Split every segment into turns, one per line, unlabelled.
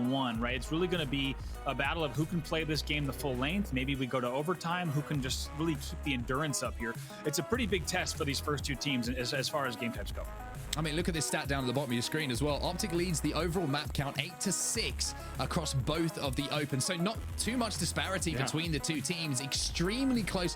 1-1, right? It's really going to be a battle of who can play this game the full length. Maybe we go to overtime, who can just really keep the endurance up here. It's a pretty big test for these first two teams as far as game types go.
I mean, look at this stat down at the bottom of your screen as well. Optic leads the overall map count 8-6 across both of the Open. So not too much disparity between the two teams. Extremely close.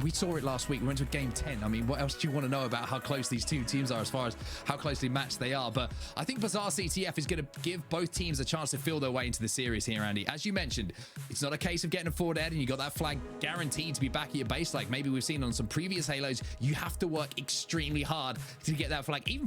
We saw it last week. We went to game 10. I mean, what else do you want to know about how close these two teams are as far as how closely matched they are? But I think Bazaar CTF is going to give both teams a chance to feel their way into the series here, Andy. As you mentioned, it's not a case of getting a forward ed and you got that flag guaranteed to be back at your base like maybe we've seen on some previous Halos. You have to work extremely hard to get that flag, even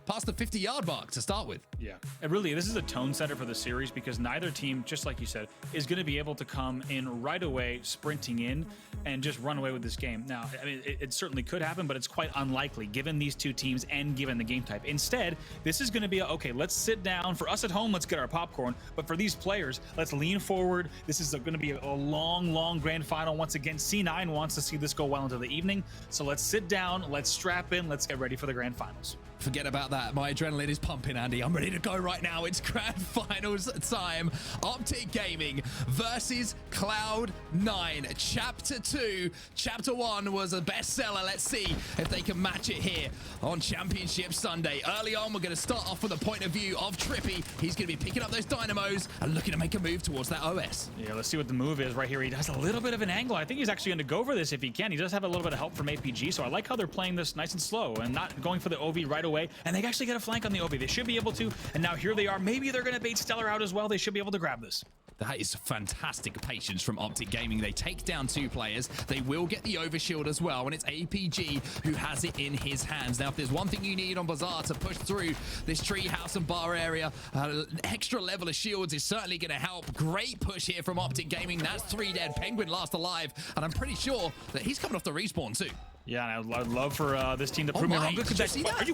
past the 50-yard mark to start with.
Yeah, and really, this is a tone setter for the series because neither team, just like you said, is going to be able to come in right away, sprinting in, and just run away with this game. Now, I mean, it certainly could happen, but it's quite unlikely given these two teams and given the game type. Instead, this is going to be, okay, let's sit down. For us at home, let's get our popcorn. But for these players, let's lean forward. This is going to be a long, long grand final. Once again, C9 wants to see this go well into the evening. So let's sit down, let's strap in, let's get ready for the grand finals.
Forget about that. My adrenaline is pumping, Andy. I'm ready to go right now. It's grand finals time. Optic Gaming versus Cloud9. Chapter 2. Chapter 1 was a bestseller. Let's see if they can match it here on Championship Sunday. Early on, we're going to start off with a point of view of Trippy. He's going to be picking up those dynamos and looking to make a move towards that OS.
Yeah, let's see what the move is right here. He has a little bit of an angle. I think he's actually going to go for this if he can. He does have a little bit of help from APG, so I like how they're playing this nice and slow and not going for the OV right away. And they actually get a flank on the OV. They should be able to. And now here they are. Maybe they're going to bait StelluR out as well. They should be able to grab this.
That is fantastic patience from Optic Gaming. They take down two players. They will get the overshield as well, and it's APG who has it in his hands. Now, if there's one thing you need on Bazaar to push through this treehouse and bar area, an extra level of shields is certainly going to help. Great push here from Optic Gaming. That's 3 dead. Penguin last alive, and I'm pretty sure that he's coming off the respawn too.
Yeah, and I'd love for this team to prove me wrong.
Did you see that?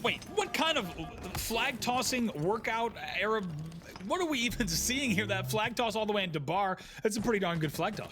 Wait, what kind of flag tossing workout Arab? What are we even seeing here? That flag toss all the way into bar. That's a pretty darn good flag toss.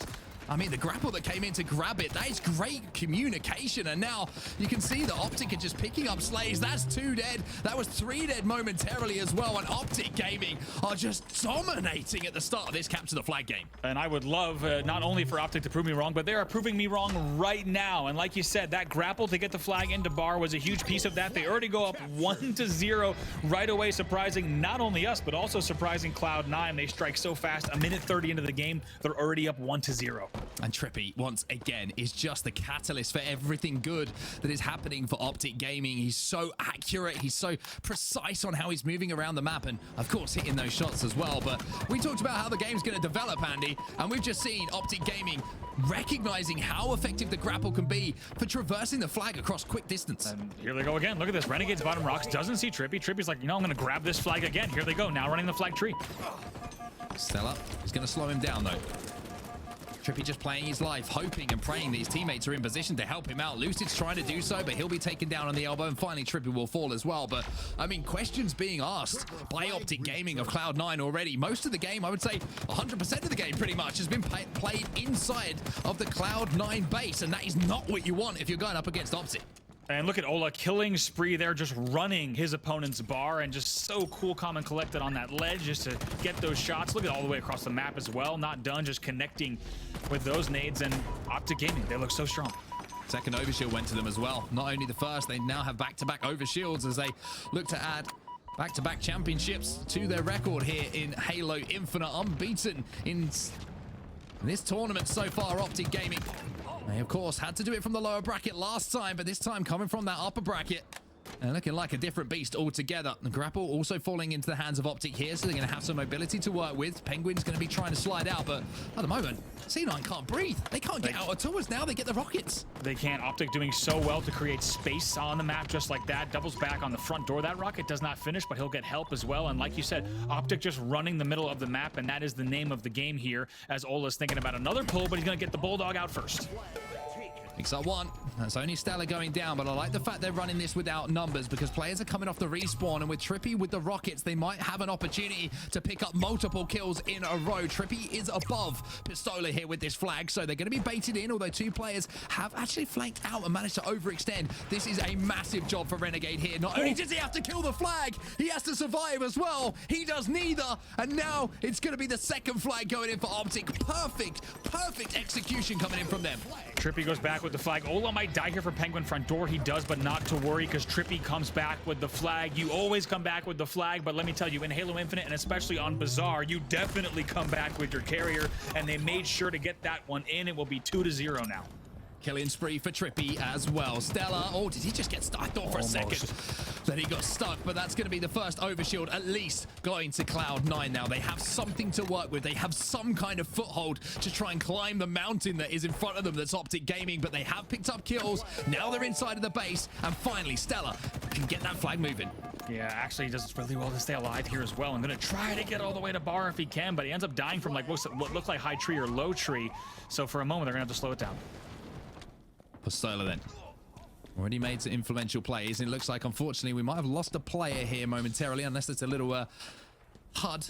I mean, the grapple that came in to grab it, that is great communication. And now you can see the Optic are just picking up slays. That's 2 dead. That was 3 dead momentarily as well. And Optic Gaming are just dominating at the start of this capture the flag game.
And I would love not only for Optic to prove me wrong, but they are proving me wrong right now. And like you said, that grapple to get the flag into bar was a huge piece of that. They already go up 1-0 right away, surprising not only us, but also surprising Cloud9. They strike so fast. A minute 30 into the game, they're already up 1-0.
And Trippy, once again, is just the catalyst for everything good that is happening for Optic Gaming. He's so accurate. He's so precise on how he's moving around the map and, of course, hitting those shots as well. But we talked about how the game's going to develop, Andy, and we've just seen Optic Gaming recognizing how effective the grapple can be for traversing the flag across quick distance.
And here they go again. Look at this. Renegade's bottom rocks. Doesn't see Trippy. Trippy's like, you know, I'm going to grab this flag again. Here they go. Now running the flag tree.
StelluR is going to slow him down, though. Trippy just playing his life, hoping and praying these teammates are in position to help him out. Lucid's trying to do so, but he'll be taken down on the elbow, and finally Trippy will fall as well. But, I mean, questions being asked by Optic Gaming of Cloud9 already. Most of the game, I would say 100% of the game pretty much, has been played inside of the Cloud9 base, and that is not what you want if you're going up against Optic.
And look at Ola killing spree there, just running his opponent's bar, and just so cool, calm, and collected on that ledge just to get those shots. Look at all the way across the map as well. Not done, just connecting with those nades. And Optic Gaming, they look so strong.
Second overshield went to them as well. Not only the first, they now have back-to-back overshields as they look to add back-to-back championships to their record here in Halo Infinite. Unbeaten in this tournament so far, Optic Gaming. They, of course, had to do it from the lower bracket last time, but this time coming from that upper bracket. And looking like a different beast altogether. The grapple also falling into the hands of Optic here, so they're going to have some mobility to work with. Penguin's going to be trying to slide out, but at the moment, C9 can't breathe. They can't get out at all, as now they get the rockets.
They can't. Optic doing so well to create space on the map just like that. Doubles back on the front door. That rocket does not finish, but he'll get help as well. And like you said, Optic just running the middle of the map, and that is the name of the game here, as Ola's thinking about another pull, but he's going to get the Bulldog out first.
Picks up one. That's only StelluR going down, but I like the fact they're running this without numbers because players are coming off the respawn, and with TriPPPeY with the rockets, they might have an opportunity to pick up multiple kills in a row. TriPPPeY is above Pistola here with this flag, so they're going to be baited in, although two players have actually flanked out and managed to overextend. This is a massive job for Renegade here. Not only does he have to kill the flag, he has to survive as well. He does neither, and now it's going to be the second flag going in for Optic. Perfect execution coming in from them.
TriPPPeY goes back with the flag. Ola might die here from Penguin front door. He does, but not to worry because TriPPPeY comes back with the flag. You always come back with the flag, but let me tell you, in Halo Infinite and especially on Bazaar, you definitely come back with your carrier, and they made sure to get that one in. It will be 2-0 now.
Killing spree for TriPPPeY as well. StelluR, oh, did he just get stuck? I thought for a second that he got stuck, but that's going to be the first overshield, at least going to Cloud9 now. They have something to work with. They have some kind of foothold to try and climb the mountain that is in front of them, that's Optic Gaming, but they have picked up kills. Now they're inside of the base, and finally StelluR can get that flag moving.
Yeah, actually he does really well to stay alive here as well. I'm going to try to get all the way to bar if he can, but he ends up dying from like what looked like high tree or low tree. So for a moment, they're going to have to slow it down.
Pistola then. Already made some influential plays, and it looks like, unfortunately, we might have lost a player here momentarily, unless it's a little HUD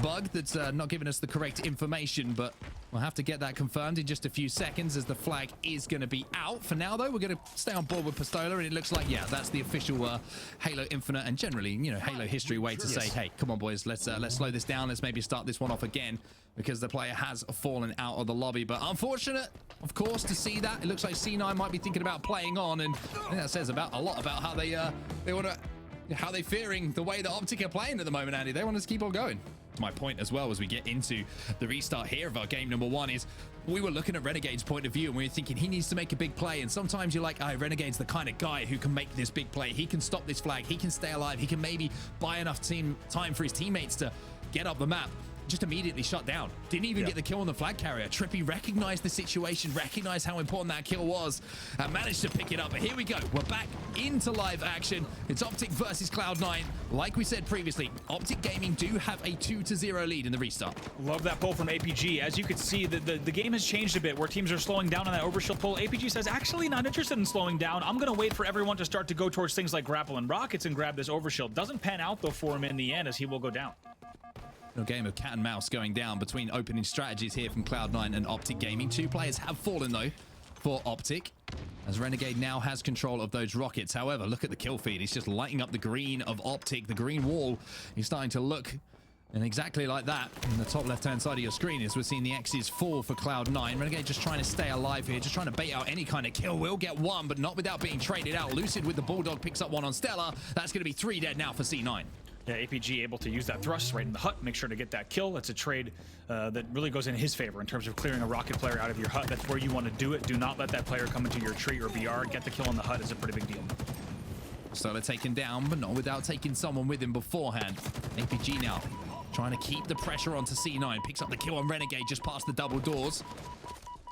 bug that's not giving us the correct information, but we'll have to get that confirmed in just a few seconds as the flag is going to be out. For now, though, we're going to stay on board with Pistola, and it looks like, yeah, that's the official Halo Infinite and generally, you know, Halo history way to say, hey, come on, boys, let's slow this down. Let's maybe start this one off again because the player has fallen out of the lobby. But unfortunate, of course, to see that. It looks like C9 might be thinking about playing on, and I think that says about a lot about how they want to, how they're fearing the way that Optic are playing at the moment, Andy. They want us to keep on going. My point as well as we get into the restart here of our game number one is we were looking at Renegade's point of view and we were thinking he needs to make a big play, and sometimes you're like, oh, Renegade's the kind of guy who can make this big play. He can stop this flag, he can stay alive, he can maybe buy enough time for his teammates to get up the map. Just immediately shut down. Didn't even get the kill on the flag carrier. TriPPPeY recognized the situation, recognized how important that kill was, and managed to pick it up. But here we go. We're back into live action. It's Optic versus Cloud9. Like we said previously, Optic Gaming do have a 2-0 lead in the restart.
Love that pull from APG. As you can see, the game has changed a bit where teams are slowing down on that overshield pull. APG says, actually not interested in slowing down. I'm going to wait for everyone to start to go towards things like grapple and rockets and grab this overshield. Doesn't pan out, though, for him in the end, as he will go down.
A game of cat and mouse going down between opening strategies here from Cloud9 and Optic Gaming. Two players have fallen, though, for Optic, as Renegade now has control of those rockets. However, look at the kill feed. He's just lighting up the green of Optic. The green wall is starting to look and exactly like that in the top left-hand side of your screen as we're seeing the X's fall for Cloud9. Renegade just trying to stay alive here, just trying to bait out any kind of kill. Will get one, but not without being traded out. Lucid with the Bulldog picks up one on StelluR. That's going to be 3 dead now for C9.
Yeah, APG able to use that thrust right in the hut, make sure to get that kill. That's a trade that really goes in his favor in terms of clearing a rocket player out of your hut. That's where you want to do it. Do not let that player come into your tree or BR. Get the kill in the hut is a pretty big deal.
StelluR taken down, but not without taking someone with him beforehand. APG now trying to keep the pressure onto C9. Picks up the kill on Renegade just past the double doors.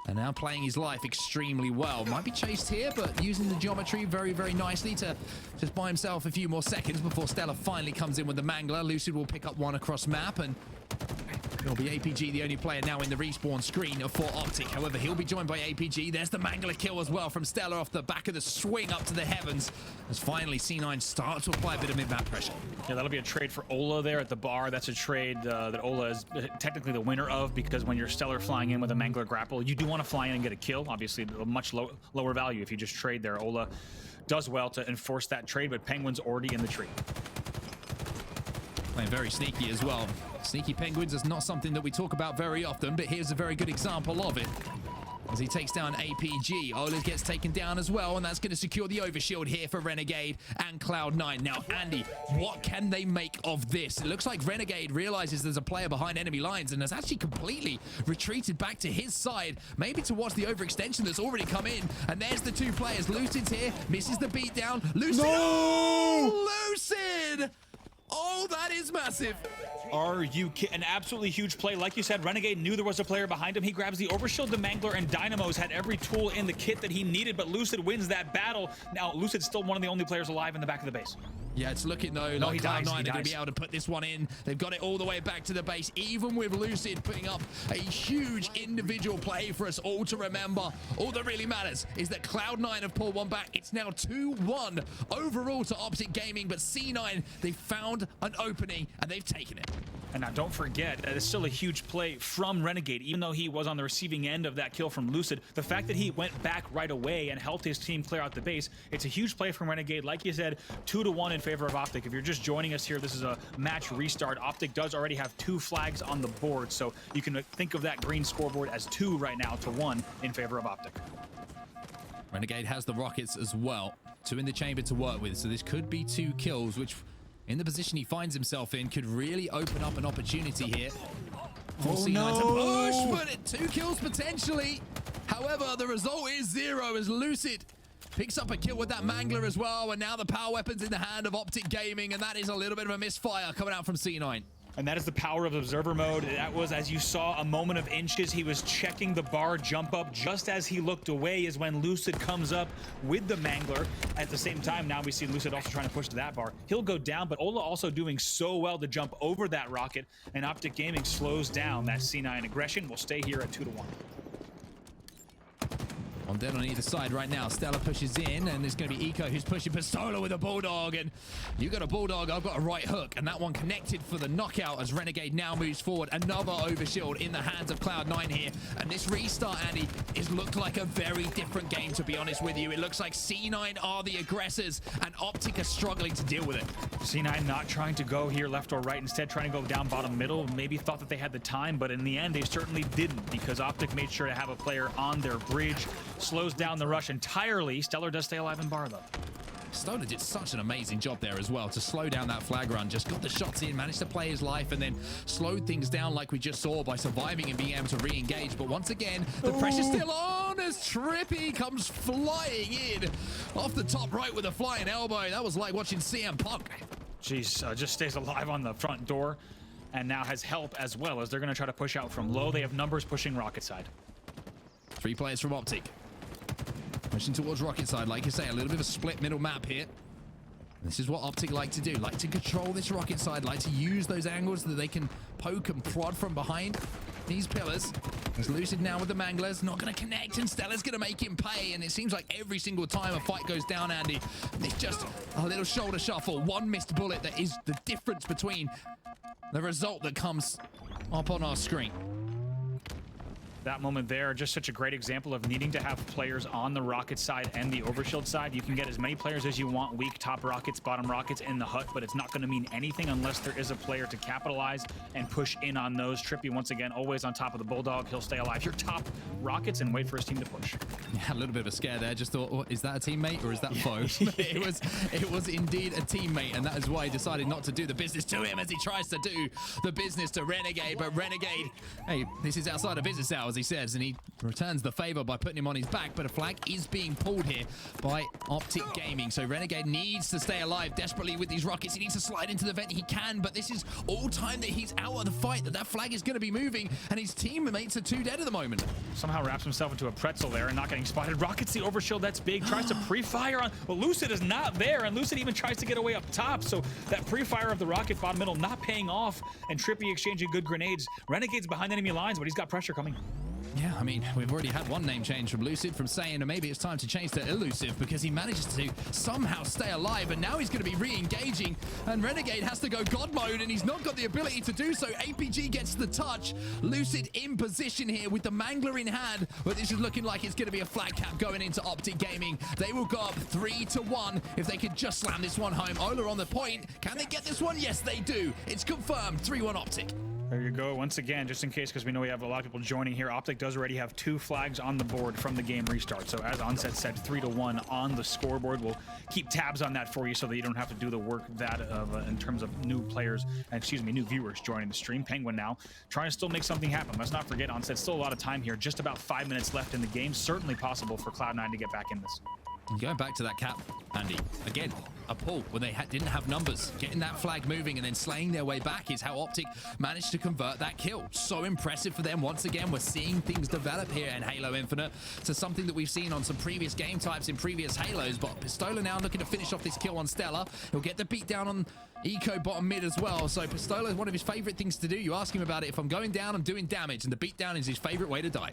And now playing his life extremely well. Might be chased here, but using the geometry very, very nicely to just buy himself a few more seconds before StelluR finally comes in with the Mangler. Lucid will pick up one across map, and it'll be APG, the only player now in the respawn screen for Optic. However, he'll be joined by APG. There's the Mangler kill as well from StelluR off the back of the swing up to the heavens, as finally C9 starts to apply a bit of mid-map pressure.
Yeah, that'll be a trade for Ola there at the bar. That's a trade that Ola is technically the winner of, because when you're StelluR flying in with a Mangler grapple, you do want to fly in and get a kill. Obviously, a much lower value if you just trade there. Ola does well to enforce that trade, but Penguin's already in the tree.
Playing very sneaky as well. Sneaky Penguins is not something that we talk about very often, but here's a very good example of it. As he takes down APG, Ola gets taken down as well, and that's going to secure the overshield here for Renegade and Cloud9. Now, Andy, what can they make of this? It looks like Renegade realizes there's a player behind enemy lines and has actually completely retreated back to his side, maybe towards the overextension that's already come in. And there's the two players. Lucid's here, misses the beatdown. Lucid!
No!
Oh, Lucid! Oh, that is massive.
Are you kidding? An absolutely huge play. Like you said, Renegade knew there was a player behind him. He grabs the overshield, the Mangler, and Dynamos had every tool in the kit that he needed, but Lucid wins that battle. Now, Lucid's still one of the only players alive in the back of the base.
Yeah, it's looking though like Cloud9 are going to be able to put this one in. They've got it all the way back to the base, even with Lucid putting up a huge individual play for us all to remember. All that really matters is that Cloud9 have pulled one back. It's now 2-1 overall to Optic Gaming, but C9, they found an opening and they've taken it.
And now don't forget, it's still a huge play from Renegade. Even though he was on the receiving end of that kill from Lucid, the fact that he went back right away and helped his team clear out the base, it's a huge play from Renegade. Like you said, 2-1 in favor of Optic. If you're just joining us here, this is a match restart. Optic does already have 2 flags on the board, so you can think of that green scoreboard as 2 right now to 1 in favor of Optic.
Renegade has the rockets as well. 2 in the chamber to work with, so this could be 2 kills, which in the position he finds himself in could really open up an opportunity here for C9 to push, but 2 kills potentially. However, the result is 0 as Lucid picks up a kill with that Mangler as well, and now the power weapon's in the hand of Optic Gaming, and that is a little bit of a misfire coming out from C9.
And that is the power of observer mode. That was, as you saw, a moment of inches. He was checking the bar jump up. Just as he looked away is when Lucid comes up with the Mangler. At the same time, now we see Lucid also trying to push to that bar. He'll go down, but Ola also doing so well to jump over that rocket, and Optic Gaming slows down that C9 aggression. We'll stay here at 2-1.
One dead on either side right now. StelluR pushes in, and there's going to be Eco who's pushing Pistola with a Bulldog. And you got a Bulldog, I've got a right hook. And that one connected for the knockout as Renegade now moves forward. Another overshield in the hands of Cloud9 here. And this restart, Andy, has looked like a very different game, to be honest with you. It looks like C9 are the aggressors, and Optic are struggling to deal with it.
C9 not trying to go here left or right, instead trying to go down bottom middle. Maybe thought that they had the time, but in the end, they certainly didn't, because Optic made sure to have a player on their bridge. Slows down the rush entirely. StelluR does stay alive in bar, though.
StelluR did such an amazing job there as well to slow down that flag run. Just got the shots in, managed to play his life, and then slowed things down like we just saw by surviving and being able to re-engage. But once again, the pressure's still on as TriPPPeY comes flying in off the top right with a flying elbow. That was like watching CM Punk.
Jeez, just stays alive on the front door, and now has help as well, as they're going to try to push out from low. They have numbers pushing rocket side.
3 players from Optic. Pushing towards rocket side, like you say, a little bit of a split middle map here. This is what Optic like to do, like to control this rocket side, like to use those angles that they can poke and prod from behind these pillars. There's Lucid now with the Manglers, not going to connect, and StelluR's going to make him pay. And it seems like every single time a fight goes down, Andy, it's just a little shoulder shuffle, one missed bullet that is the difference between the result that comes up on our screen.
That moment there, just such a great example of needing to have players on the rocket side and the overshield side. You can get as many players as you want, weak top rockets, bottom rockets in the hut, but it's not going to mean anything unless there is a player to capitalize and push in on those. TriPPPeY, once again, always on top of the Bulldog. He'll stay alive. Your top rockets and wait for his team to push.
Yeah, a little bit of a scare there. Just thought, oh, is that a teammate or is that foe? It was indeed a teammate, and that is why he decided not to do the business to him as he tries to do the business to Renegade. But Renegade, hey, this is outside of business hours, he says, and he returns the favor by putting him on his back. But a flag is being pulled here by Optic Gaming, so Renegade needs to stay alive desperately with these rockets. He needs to slide into the vent. He can, but this is all time that he's out of the fight, that flag is going to be moving, and his teammates are 2 dead at the moment.
Somehow wraps himself into a pretzel there and not getting spotted. Rockets the overshield, that's big. Tries to pre-fire on, well, Lucid is not there, and Lucid even tries to get away up top, so that pre-fire of the rocket bottom middle not paying off, and TriPPPeY exchanging good grenades. Renegade's behind enemy lines, but he's got pressure coming.
Yeah, I mean, we've already had one name change from Lucid, from saying maybe it's time to change to Elusive, because he manages to somehow stay alive, and now he's going to be re-engaging, and Renegade has to go God mode, and he's not got the ability to do so. APG gets the touch. Lucid in position here with the Mangler in hand, but this is looking like it's going to be a flag cap going into Optic Gaming. They will go up 3-1 if they could just slam this one home. Ola on the point. Can they get this one? Yes, they do. It's confirmed. 3-1 Optic.
There you go. Once again, just in case, because we know we have a lot of people joining here, Optic does already have 2 flags on the board from the game restart. So as Onset said, 3-1 on the scoreboard. We'll keep tabs on that for you so that you don't have to do the work that of in terms of new players, new viewers joining the stream. Penguin now trying to still make something happen. Let's not forget, Onset, still a lot of time here. Just about 5 minutes left in the game. Certainly possible for Cloud9 to get back in this.
Going back to that cap, Andy, again, a pull when they didn't have numbers. Getting that flag moving and then slaying their way back is how Optic managed to convert that kill. So impressive for them. Once again, we're seeing things develop here in Halo Infinite to something that we've seen on some previous game types in previous Halos. But Pistola now looking to finish off this kill on StelluR. He'll get the beat down on Eco bottom mid as well. So Pistola is one of his favorite things to do. You ask him about it. If I'm going down, I'm doing damage. And the beat down is his favorite way to die.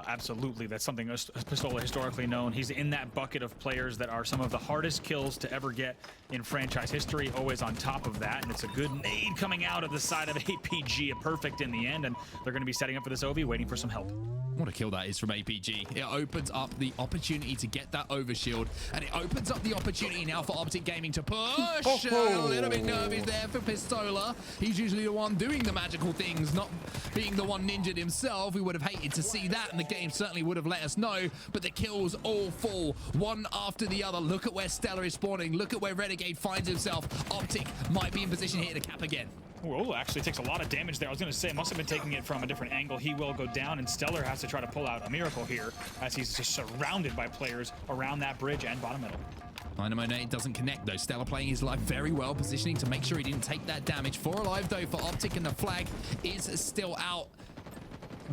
Absolutely. That's something Pistola historically known. He's in that bucket of players that are some of the hardest kills to ever get in franchise history, always on top of that. And it's a good nade coming out of the side of APG, a perfect in the end. And they're going to be setting up for this OV, waiting for some help.
What a kill that is from APG. It opens up the opportunity to get that overshield, and it opens up the opportunity now for Optic Gaming to push. A little bit nervous there for Pistola. He's usually the one doing the magical things, not being the one ninjaed himself. We would have hated to see that, and the game certainly would have let us know, but the kills all fall one after the other. Look at where StelluR is spawning. Look at where Renegade finds himself. Optic might be in position here to cap again.
Ola actually takes a lot of damage there. I was going to say, must have been taking it from a different angle. He will go down, and StelluR has to try to pull out a miracle here as he's just surrounded by players around that bridge and bottom middle.
Dynamo Nade doesn't connect though. StelluR playing his life very well, positioning to make sure he didn't take that damage. 4 alive though for Optic, and the flag is still out.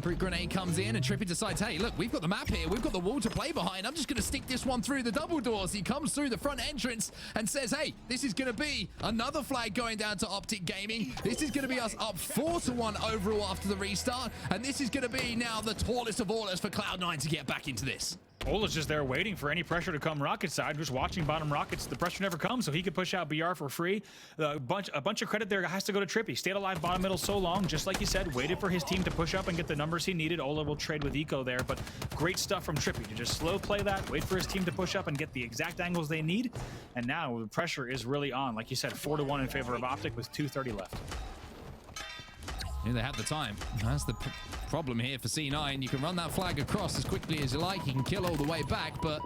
Brute Grenade comes in, and TriPPPeY decides, hey, look, we've got the map here. We've got the wall to play behind. I'm just going to stick this one through the double doors. He comes through the front entrance and says, hey, this is going to be another flag going down to Optic Gaming. This is going to be us up 4-1 overall after the restart. And this is going to be now the tallest of orders for Cloud9 to get back into this.
Ola's just there waiting for any pressure to come Rocket side, just watching bottom Rockets. The pressure never comes, so he could push out BR for free. A bunch of credit there has to go to TriPPPeY. Stayed alive bottom middle so long, just like you said, waited for his team to push up and get the numbers he needed. Ola will trade with Eco there, but great stuff from TriPPPeY to just slow play that, wait for his team to push up and get the exact angles they need. And now the pressure is really on. Like you said, 4-1 in favor of Optic with 2:30 left.
Yeah, they have the time. That's the problem here for C9. You can run that flag across as quickly as you like. You can kill all the way back, but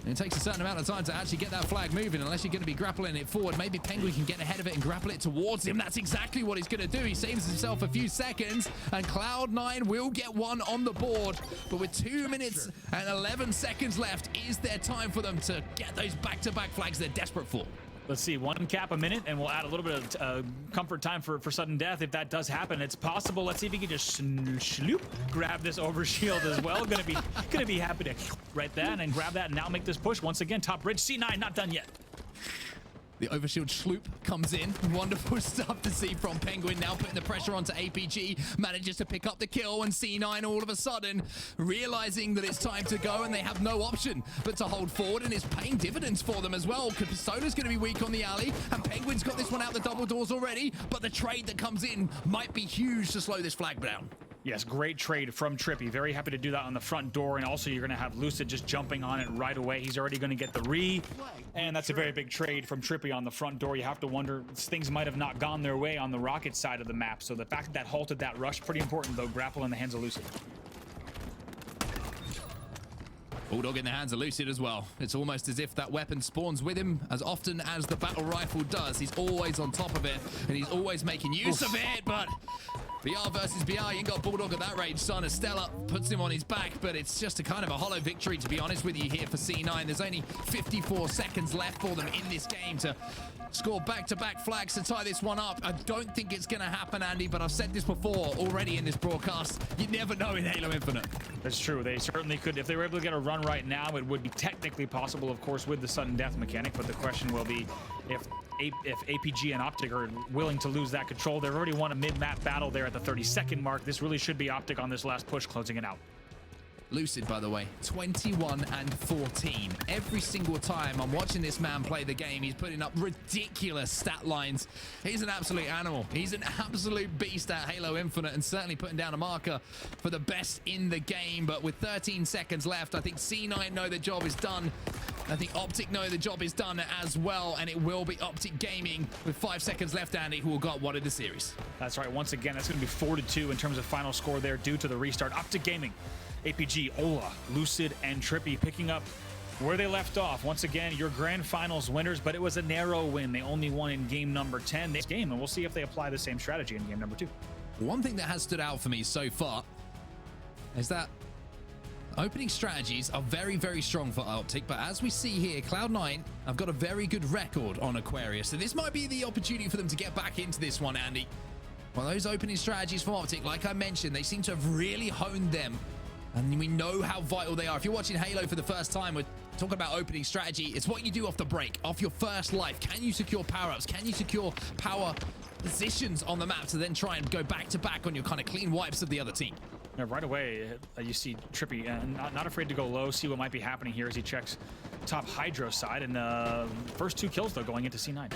it takes a certain amount of time to actually get that flag moving unless you're going to be grappling it forward. Maybe Penguin can get ahead of it and grapple it towards him. That's exactly what he's going to do. He saves himself a few seconds, and Cloud9 will get one on the board. But with 2 minutes and 11 seconds left, is there time for them to get those back-to-back flags they're desperate for?
Let's see, 1 cap a minute, and we'll add a little bit of comfort time for sudden death if that does happen. It's possible. Let's see if he can just sloop, grab this overshield as well. Gonna be happy to right that and grab that and now make this push once again. Top bridge, C9 not done yet.
The overshield sloop comes in. Wonderful stuff to see from Penguin. Now putting the pressure onto APG. Manages to pick up the kill, and C9 all of a sudden realizing that it's time to go, and they have no option but to hold forward, and it's paying dividends for them as well. Because Pistola's going to be weak on the alley, and Penguin's got this one out the double doors already, but the trade that comes in might be huge to slow this flag down.
Yes, great trade from TriPPPeY. Very happy to do that on the front door, and also you're going to have Lucid just jumping on it right away. He's already going to get the re, and that's a very big trade from TriPPPeY on the front door. You have to wonder, things might have not gone their way on the Rocket side of the map, so the fact that that halted that rush, pretty important though. Grapple in the hands of Lucid.
Bulldog in the hands of Lucid as well. It's almost as if that weapon spawns with him as often as the battle rifle does. He's always on top of it, and he's always making use of it, but BR versus BR, you ain't got Bulldog at that range, son. As StelluR puts him on his back, but it's just a kind of a hollow victory, to be honest with you, here for C9. There's only 54 seconds left for them in this game to score back-to-back flags to tie this one up. I don't think it's going to happen, Andy, but I've said this before already in this broadcast. You never know in Halo Infinite.
That's true. They certainly could. If they were able to get a run right now, it would be technically possible, of course, with the sudden death mechanic, but the question will be if APG and Optic are willing to lose that control. They've already won a mid-map battle there at the 30-second mark. This really should be Optic on this last push, closing it out.
Lucid, by the way, 21 and 14. Every single time I'm watching this man play the game, he's putting up ridiculous stat lines. He's an absolute animal. He's an absolute beast at Halo Infinite, and certainly putting down a marker for the best in the game. But with 13 seconds left, I think C9 know the job is done. I think Optic know the job is done as well, and it will be Optic Gaming with 5 seconds left, Andy, who will got one in the series.
That's right. Once again, that's going to be 4-2 in terms of final score there due to the restart. Optic Gaming, APG, Ola, Lucid, and TriPPPeY picking up where they left off. Once again, your grand finals winners, but it was a narrow win. They only won in game number 10 this game, and we'll see if they apply the same strategy in game number 2.
One thing that has stood out for me so far is that Opening strategies are very, very strong for Optic, but as we see here, Cloud9 have got a very good record on Aquarius, so this might be the opportunity for them to get back into this one, Andy. Well, those opening strategies from Optic, like I mentioned, they seem to have really honed them, and we know how vital they are. If you're watching Halo for the first time, we're talking about opening strategy. It's what you do off the break, off your first life. Can you secure power-ups? Can you secure power positions on the map to then try and go back-to-back on your kind of clean wipes of the other team?
Yeah, right away, you see TriPPPeY not afraid to go low, see what might be happening here as he checks top Hydro side. And first 2 kills, though, going into C9.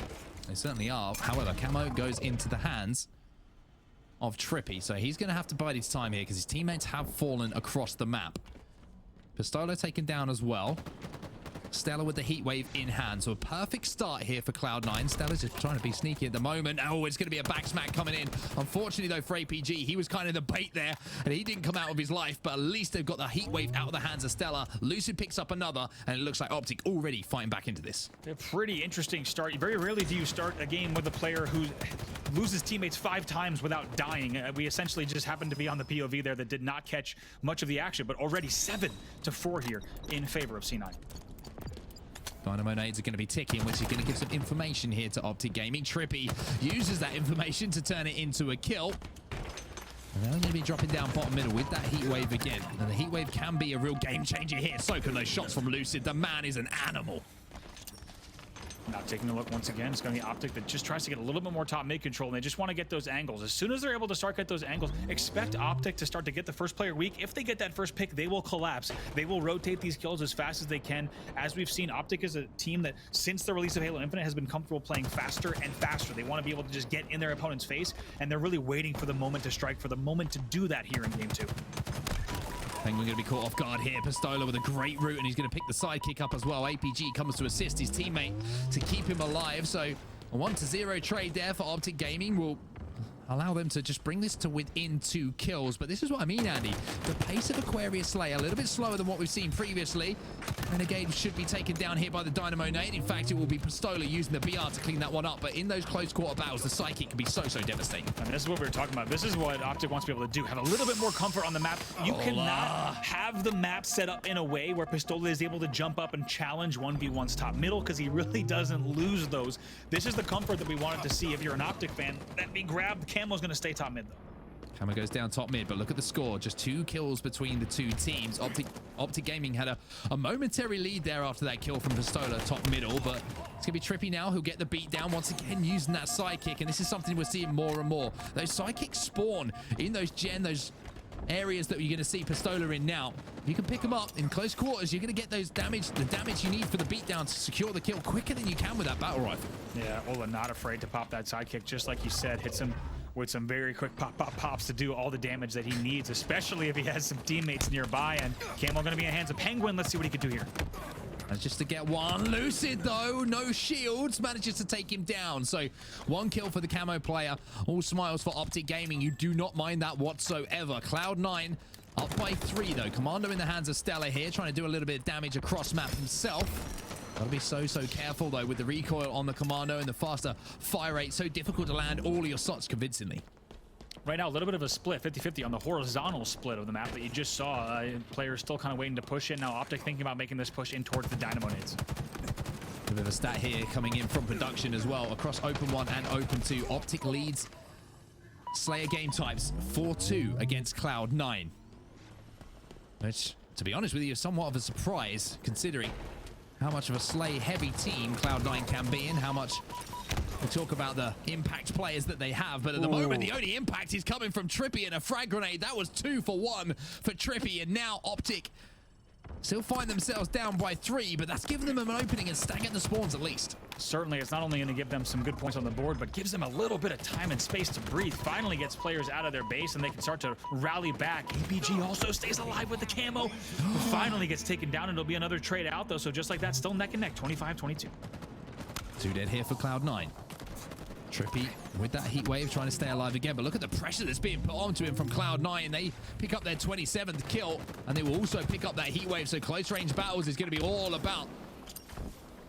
They certainly are. However, Camo goes into the hands of TriPPPeY, so he's going to have to bide his time here because his teammates have fallen across the map. Pistola taken down as well. StelluR with the heat wave in hand, so a perfect start here for Cloud9. StelluR's just trying to be sneaky at the moment. Oh, it's going to be a back smack coming in. Unfortunately, though, for APG, he was kind of the bait there, and he didn't come out of his life, but at least they've got the heat wave out of the hands of StelluR. Lucid picks up another, and it looks like Optic already fighting back into this.
A pretty interesting start. Very rarely do you start a game with a player who loses teammates 5 times without dying. We essentially just happened to be on the POV there that did not catch much of the action, but already 7-4 here in favor of C9.
Dynamo nades are going to be ticking, which is going to give some information here to Optic Gaming. TriPPPeY uses that information to turn it into a kill. And they're going to be dropping down bottom middle with that heat wave again. And the heat wave can be a real game changer here. So can those shots from Lucid. The man is an animal.
Now taking a look once again, it's going to be Optic that just tries to get a little bit more top mid control, and they just want to get those angles. As soon as they're able to start get those angles, expect Optic to start to get the first player weak. If they get that first pick, they will collapse. They will rotate these kills as fast as they can. As we've seen, Optic is a team that, since the release of Halo Infinite, has been comfortable playing faster and faster. They want to be able to just get in their opponent's face, and they're really waiting for the moment to strike, for the moment to do that here in Game 2.
Penguin going to be caught off guard here. Pistola with a great route, and he's going to pick the sidekick up as well. APG comes to assist his teammate to keep him alive. So a 1-0 trade there for Optic Gaming will allow them to just bring this to within 2 kills. But this is what I mean, Andy. The pace of Aquarius Slay a little bit slower than what we've seen previously. Renegade should be taken down here by the Dynamo nade. In fact, it will be Pistola using the BR to clean that one up. But in those close quarter battles, the sidekick can be so devastating.
And this is what we were talking about. This is what Optic wants to be able to do. Have a little bit more comfort on the map. You cannot have the map set up in a way where Pistola is able to jump up and challenge 1v1's top middle, because he really doesn't lose those. This is the comfort that we wanted to see if you're an Optic fan. That be grabbed. Camo's going to stay top mid, though.
Camo goes down top mid, but look at the score. Just 2 kills between the 2 teams. Optic Gaming had a momentary lead there after that kill from Pistola top middle, but it's going to be TriPPPeY now who'll get the beat down once again using that sidekick, and this is something we're seeing more and more. Those sidekicks spawn in those areas that you're going to see Pistola in now. You can pick them up in close quarters. You're going to get the damage you need for the beatdown to secure the kill quicker than you can with that battle rifle.
Yeah, Ola not afraid to pop that sidekick, just like you said. Hits him with some very quick pops to do all the damage that he needs, especially if he has some teammates nearby. And Camo going to be in the hands of Penguin. Let's see what he can do here.
And just to get one. Lucid, though, no shields, manages to take him down. So 1 kill for the Camo player. All smiles for Optic Gaming. You do not mind that whatsoever. Cloud9 up by 3, though. Commando in the hands of StelluR here, trying to do a little bit of damage across map himself. Gotta be so careful, though, with the recoil on the Commando and the faster fire rate. So difficult to land all of your shots convincingly.
Right now, a little bit of a split, 50-50 on the horizontal split of the map that you just saw. Players still kind of waiting to push in. Now Optic thinking about making this push in towards the Dynamo nades.
A bit of a stat here coming in from production as well. Across Open 1 and Open 2, Optic leads Slayer game types 4-2 against Cloud9. Which, to be honest with you, is somewhat of a surprise, considering how much of a Slay-heavy team Cloud9 can be and how much we talk about the impact players that they have. But at the moment, the only impact is coming from TriPPPeY and a frag grenade. That was 2 for 1 for TriPPPeY, and now Optic still find themselves down by 3, but that's given them an opening and stacking the spawns at least.
Certainly, it's not only going to give them some good points on the board, but gives them a little bit of time and space to breathe. Finally gets players out of their base, and they can start to rally back. APG also stays alive with the Camo. Finally gets taken down, and it'll be another trade out, though. So just like that, still neck and neck, 25-22.
2 dead here for Cloud9. TriPPPeY with that heat wave trying to stay alive again, but look at the pressure that's being put onto him from Cloud9. They pick up their 27th kill, and they will also pick up that heat wave. So close range battles is going to be all about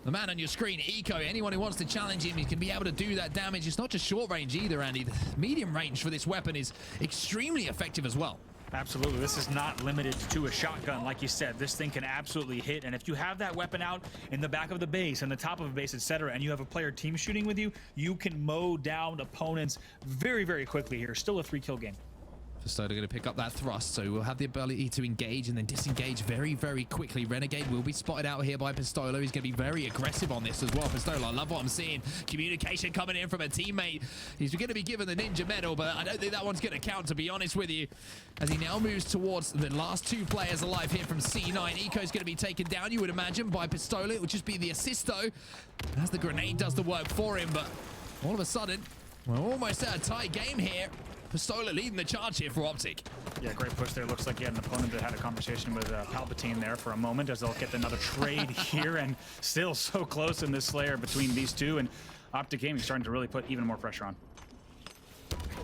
the man on your screen, Eco. Anyone who wants to challenge him, he can be able to do that damage. It's not just short range either, Andy. The medium range for this weapon is extremely effective as well.
Absolutely. This is not limited to a shotgun. Like you said, this thing can absolutely hit. And if you have that weapon out in the back of the base and the top of a base, etc., and you have a player team shooting with you, you can mow down opponents very, very quickly here. Still a 3-kill game.
Pistola going to pick up that thrust, so we'll have the ability to engage and then disengage very, very quickly. Renegade will be spotted out here by Pistola. He's going to be very aggressive on this as well. Pistola, I love what I'm seeing. Communication coming in from a teammate. He's going to be given the ninja medal, but I don't think that one's going to count, to be honest with you, as he now moves towards the last 2 players alive here from C9. Eco's going to be taken down, you would imagine, by Pistola. It will just be the assist, though, as the grenade does the work for him. But all of a sudden, we're almost at a tie game here. Pistola leading the charge here for Optic.
Yeah, great push there. Looks like he had an opponent that had a conversation with Palpatine there for a moment, as they'll get another trade here, and still so close in this Slayer between these two, and Optic Gaming starting to really put even more pressure on.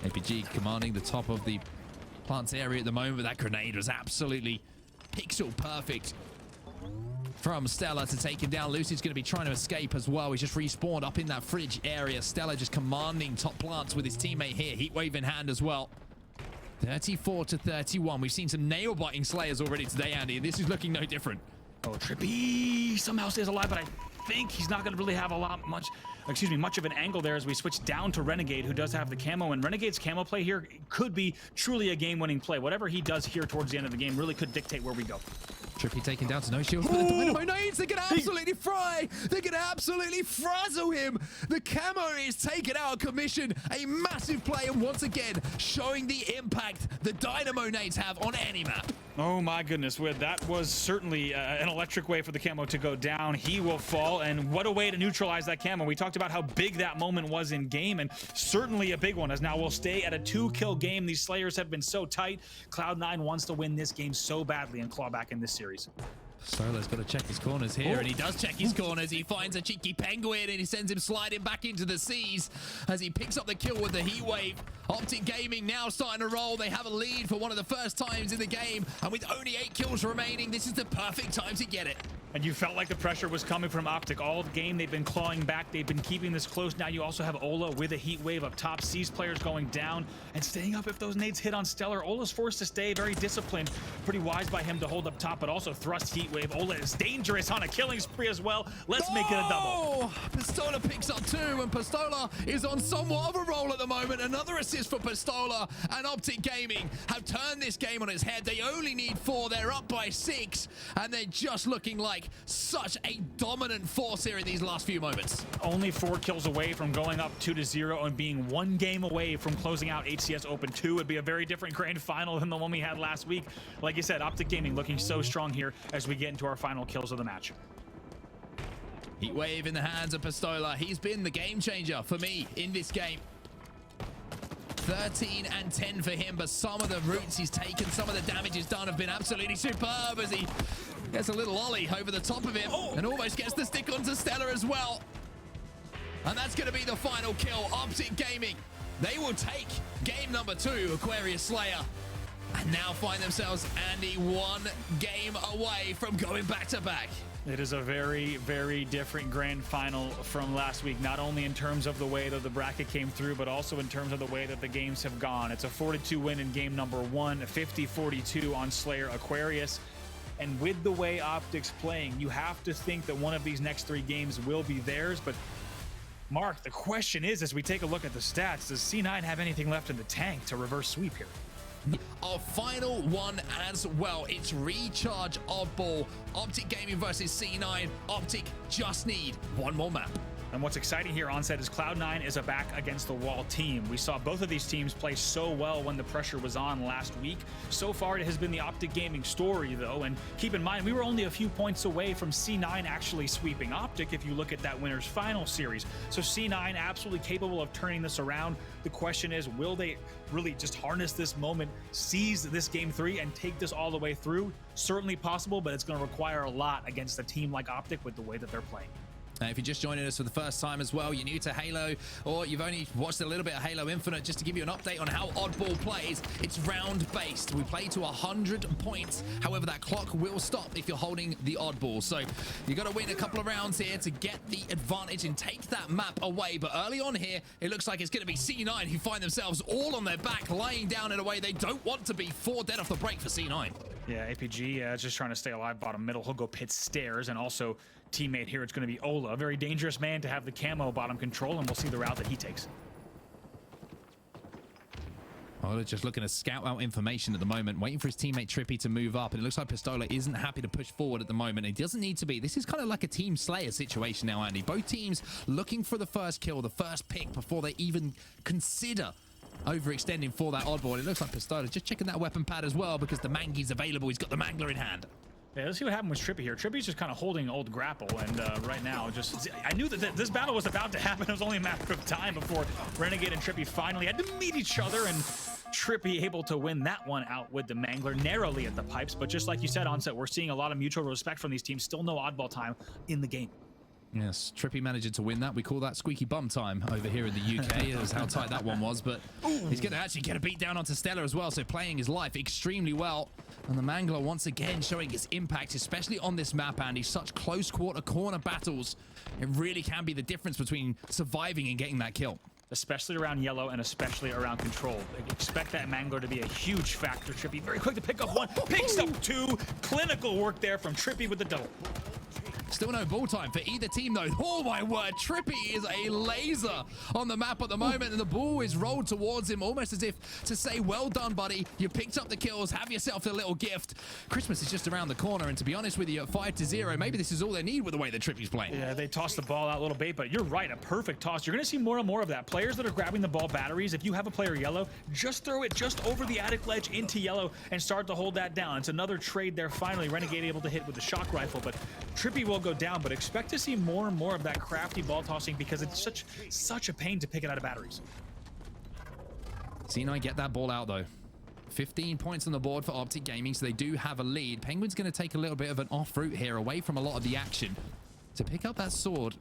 APG commanding the top of the plant's area at the moment, but that grenade was absolutely pixel perfect from StelluR to take him down. Lucid's going to be trying to escape as well. He's just respawned up in that fridge area. StelluR just commanding top plants with his teammate here. Heatwave in hand as well. 34-31. We've seen some nail-biting Slayers already today, Andy, and this is looking no different.
Oh, TriPPPeY somehow stays alive, but I think he's not going to really have much of an angle there as we switch down to Renegade, who does have the camo, and Renegade's camo play here could be truly a game-winning play. Whatever he does here towards the end of the game really could dictate where we go.
TriPPPeY taken down to no shields, but the Dynamo nades, they're going to absolutely fry. They're going to absolutely frazzle him. The camo is taken out of commission. A massive play, and once again, showing the impact the Dynamo nades have on any map.
Oh my goodness, that was certainly an electric way for the camo to go down. He will fall, and what a way to neutralize that camo. We talked about how big that moment was in game, and certainly a big one, as now we'll stay at a 2-kill game. These Slayers have been so tight. Cloud9 wants to win this game so badly and claw back in this series.
StelluR's got to check his corners here, and he does check his corners. He finds a cheeky penguin, and he sends him sliding back into the seas as he picks up the kill with the Heatwave. Optic Gaming now starting to roll. They have a lead for one of the first times in the game, and with only 8 kills remaining, this is the perfect time to get it.
And you felt like the pressure was coming from Optic all the game. They've been clawing back. They've been keeping this close. Now you also have Ola with a heat wave up top. Sees players going down and staying up if those nades hit on StelluR. Ola's forced to stay very disciplined. Pretty wise by him to hold up top, but also thrust heat wave. Ola is dangerous on a killing spree as well. Let's make it a double.
Pistola picks up 2, and Pistola is on somewhat of a roll at the moment. Another assist for Pistola, and Optic Gaming have turned this game on its head. They only need 4. They're up by 6, and they're just looking like such a dominant force here in these last few moments.
Only 4 kills away from going up 2-0 and being 1 game away from closing out HCS Open 2. It'd be a very different grand final than the one we had last week. Like you said, Optic Gaming looking so strong here as we get into our final kills of the match.
Heatwave in the hands of Pistola. He's been the game changer for me in this game. 13 and 10 for him, but some of the routes he's taken, some of the damage he's done have been absolutely superb as he gets a little ollie over the top of him and almost gets the stick onto StelluR as well. And that's going to be the final kill. Optic Gaming, they will take game number 2, Aquarius Slayer, and now find themselves, Andy, 1 game away from going back-to-back.
It is a very, very different grand final from last week, not only in terms of the way that the bracket came through, but also in terms of the way that the games have gone. It's a 4-2 win in game number 1, a 50-42 on Slayer Aquarius. And with the way Optic's playing, you have to think that one of these next 3 games will be theirs. But Mark, the question is, as we take a look at the stats, does C9 have anything left in the tank to reverse sweep here?
Our final one as well. It's Recharge Oddball. Optic Gaming versus C9. Optic just need 1 more map.
And what's exciting here on set is Cloud9 is a back against the wall team. We saw both of these teams play so well when the pressure was on last week. So far, it has been the Optic Gaming story, though. And keep in mind, we were only a few points away from C9 actually sweeping Optic if you look at that winner's final series. So C9 absolutely capable of turning this around. The question is, will they really just harness this moment, seize this game 3, and take this all the way through? Certainly possible, but it's going to require a lot against a team like Optic with the way that they're playing.
Now, if you're just joining us for the first time as well, you're new to Halo, or you've only watched a little bit of Halo Infinite, just to give you an update on how Oddball plays, it's round-based. We play to 100 points. However, that clock will stop if you're holding the Oddball. So you got to win a couple of rounds here to get the advantage and take that map away. But early on here, it looks like it's going to be C9 who find themselves all on their back, laying down in a way they don't want to be. 4 dead off the break for C9.
Yeah, APG just trying to stay alive bottom middle. He'll go pit stairs, and also teammate here, it's going to be Ola, a very dangerous man to have the camo bottom control, and we'll see the route that he takes.
Ola just looking to scout out information at the moment, waiting for his teammate TriPPPeY to move up, and it looks like Pistola isn't happy to push forward at the moment. He doesn't need to be. This is kind of like a team slayer situation now, Andy. Both teams looking for the first kill, the first pick before they even consider overextending for that Oddball. It looks like Pistola just checking that weapon pad as well because the Mangy's available. He's got the Mangler in hand.
Yeah, let's see what happened with TriPPPeY here. TriPPPeyy's just kind of holding old grapple, and right now, just I knew that this battle was about to happen. It was only a matter of time before Renegade and TriPPPeY finally had to meet each other, and TriPPPeY able to win that one out with the Mangler narrowly at the pipes. But just like you said, Onset, we're seeing a lot of mutual respect from these teams. Still no Oddball time in the game.
Yes, TriPPPeY managed to win that. We call that squeaky bum time over here in the UK. Is how tight that one was. But he's going to actually get a beat down onto StelluR as well. So playing his life extremely well. And the Mangler once again showing his impact, especially on this map, Andy. Such close corner battles. It really can be the difference between surviving and getting that kill.
Especially around yellow and especially around control. Expect that Mangler to be a huge factor. TriPPPeY very quick to pick up one, picks up 2. Clinical work there from TriPPPeY with the double.
Still no ball time for either team, though. Oh, my word. TriPPPeY is a laser on the map at the moment, and the ball is rolled towards him almost as if to say, well done, buddy. You picked up the kills. Have yourself a little gift. Christmas is just around the corner, and to be honest with you, at 5-0, maybe this is all they need with the way that TriPPPeyy's playing.
Yeah, they tossed the ball out a little bit, but you're right. A perfect toss. You're going to see more and more of that. Players that are grabbing the ball batteries, if you have a player yellow, just throw it just over the attic ledge into yellow and start to hold that down. It's another trade there. Finally, Renegade able to hit with the shock rifle, but TriPPPeY will go down, but expect to see more and more of that crafty ball tossing because it's such a pain to pick it out of batteries.
C9 get that ball out though. 15 points on the board for Optic Gaming, so they do have a lead. Penguin's going to take a little bit of an off route here, away from a lot of the action, to pick up that sword,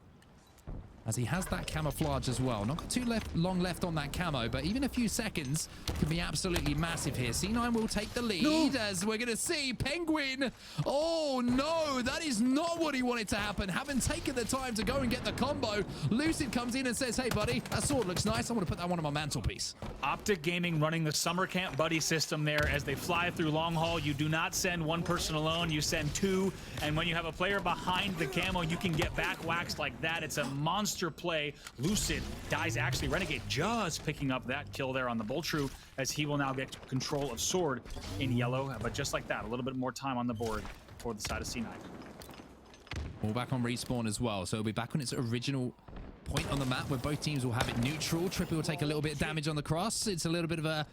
as he has that camouflage as well. Not got too long left on that camo, but even a few seconds can be absolutely massive here. C9 will take the lead, as we're going to see Penguin. Oh, no, that is not what he wanted to happen. Haven't taken the time to go and get the combo. Lucid comes in and says, hey, buddy, that sword looks nice. I want to put that one on my mantelpiece.
Optic Gaming running the summer camp buddy system there as they fly through long haul. You do not send one person alone. You send 2. And when you have a player behind the camo, you can get back waxed like that. It's a monster play. Lucid dies. Actually, Renegade just picking up that kill there on the Boltru, as he will now get control of sword in yellow. But just like that, a little bit more time on the board for the side of C9.
All back on respawn as well, so it'll be back on its original point on the map where both teams will have it neutral. TriPPPeY will take a little bit of damage on the cross. It's a little bit of a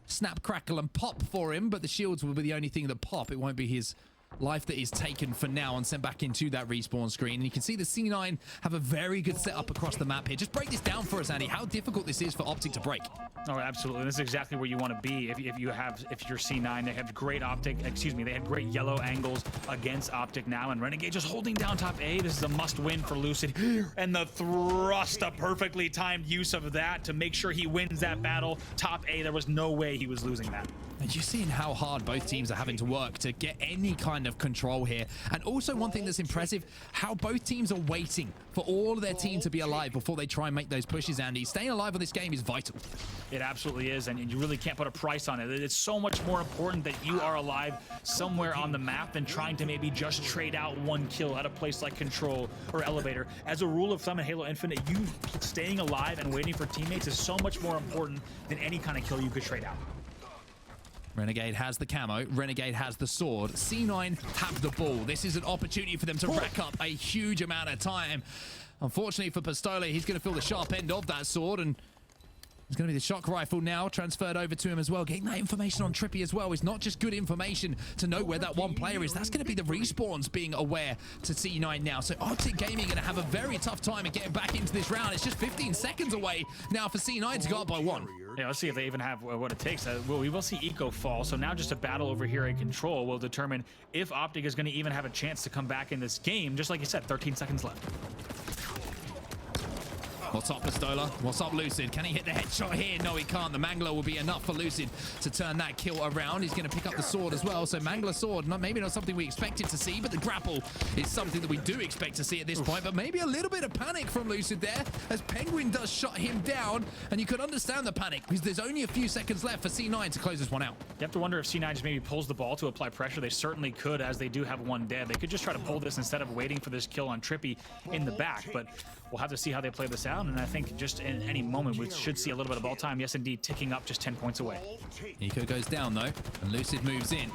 snap, crackle, and pop for him, but the shields will be the only thing that pop. It won't be his life that is taken for now and sent back into that respawn screen. And you can see the C9 have a very good setup across the map here. Just break this down for us, Andy, how difficult this is for Optic to break.
Oh, absolutely. This is exactly where you want to be. If you're C9, they have great Optic, they have great yellow angles against Optic now, and Renegade just holding down top A. This is a must win for Lucid. And the thrust, a perfectly timed use of that to make sure he wins that battle. Top A, there was no way he was losing that.
And you're seeing how hard both teams are having to work to get any kind of control here. And also one thing that's impressive, how both teams are waiting for all of their team to be alive before they try and make those pushes, Andy. Staying alive on this game is vital.
It absolutely is, and you really can't put a price on it. It's so much more important that you are alive somewhere on the map than trying to maybe just trade out one kill at a place like Control or Elevator. As a rule of thumb in Halo Infinite, you staying alive and waiting for teammates is so much more important than any kind of kill you could trade out.
Renegade has the camo. Renegade has the sword. C9 have the ball. This is an opportunity for them to rack up a huge amount of time. Unfortunately for Pistola, he's going to feel the sharp end of that sword, and it's going to be the shock rifle now transferred over to him as well. Getting that information on TriPPPeY as well is not just good information to know where that one player is. That's going to be the respawns being aware to C9 now. So Optic Gaming going to have a very tough time in getting back into this round. It's just 15 seconds away now for C9 to go up by 1.
Yeah, let's see if they even have what it takes. We will see Eco fall, so now just a battle over here at Control will determine if Optic is going to even have a chance to come back in this game. Just like you said, 13 seconds left.
What's up, Pistola? What's up, Lucid? Can he hit the headshot here? No, he can't. The Mangler will be enough for Lucid to turn that kill around. He's going to pick up the sword as well. So Mangler sword, maybe not something we expected to see, but the grapple is something that we do expect to see at this point. But maybe a little bit of panic from Lucid there as Penguin does shut him down. And you could understand the panic because there's only a few seconds left for C9 to close this one out.
You have to wonder if C9 just maybe pulls the ball to apply pressure. They certainly could, as they do have one dead. They could just try to pull this instead of waiting for this kill on TriPPPeY in the back. But we'll have to see how they play this out. And I think just in any moment, we should see a little bit of ball time. Yes, indeed, ticking up just 10 points away.
Nico goes down, though, and Lucid moves in.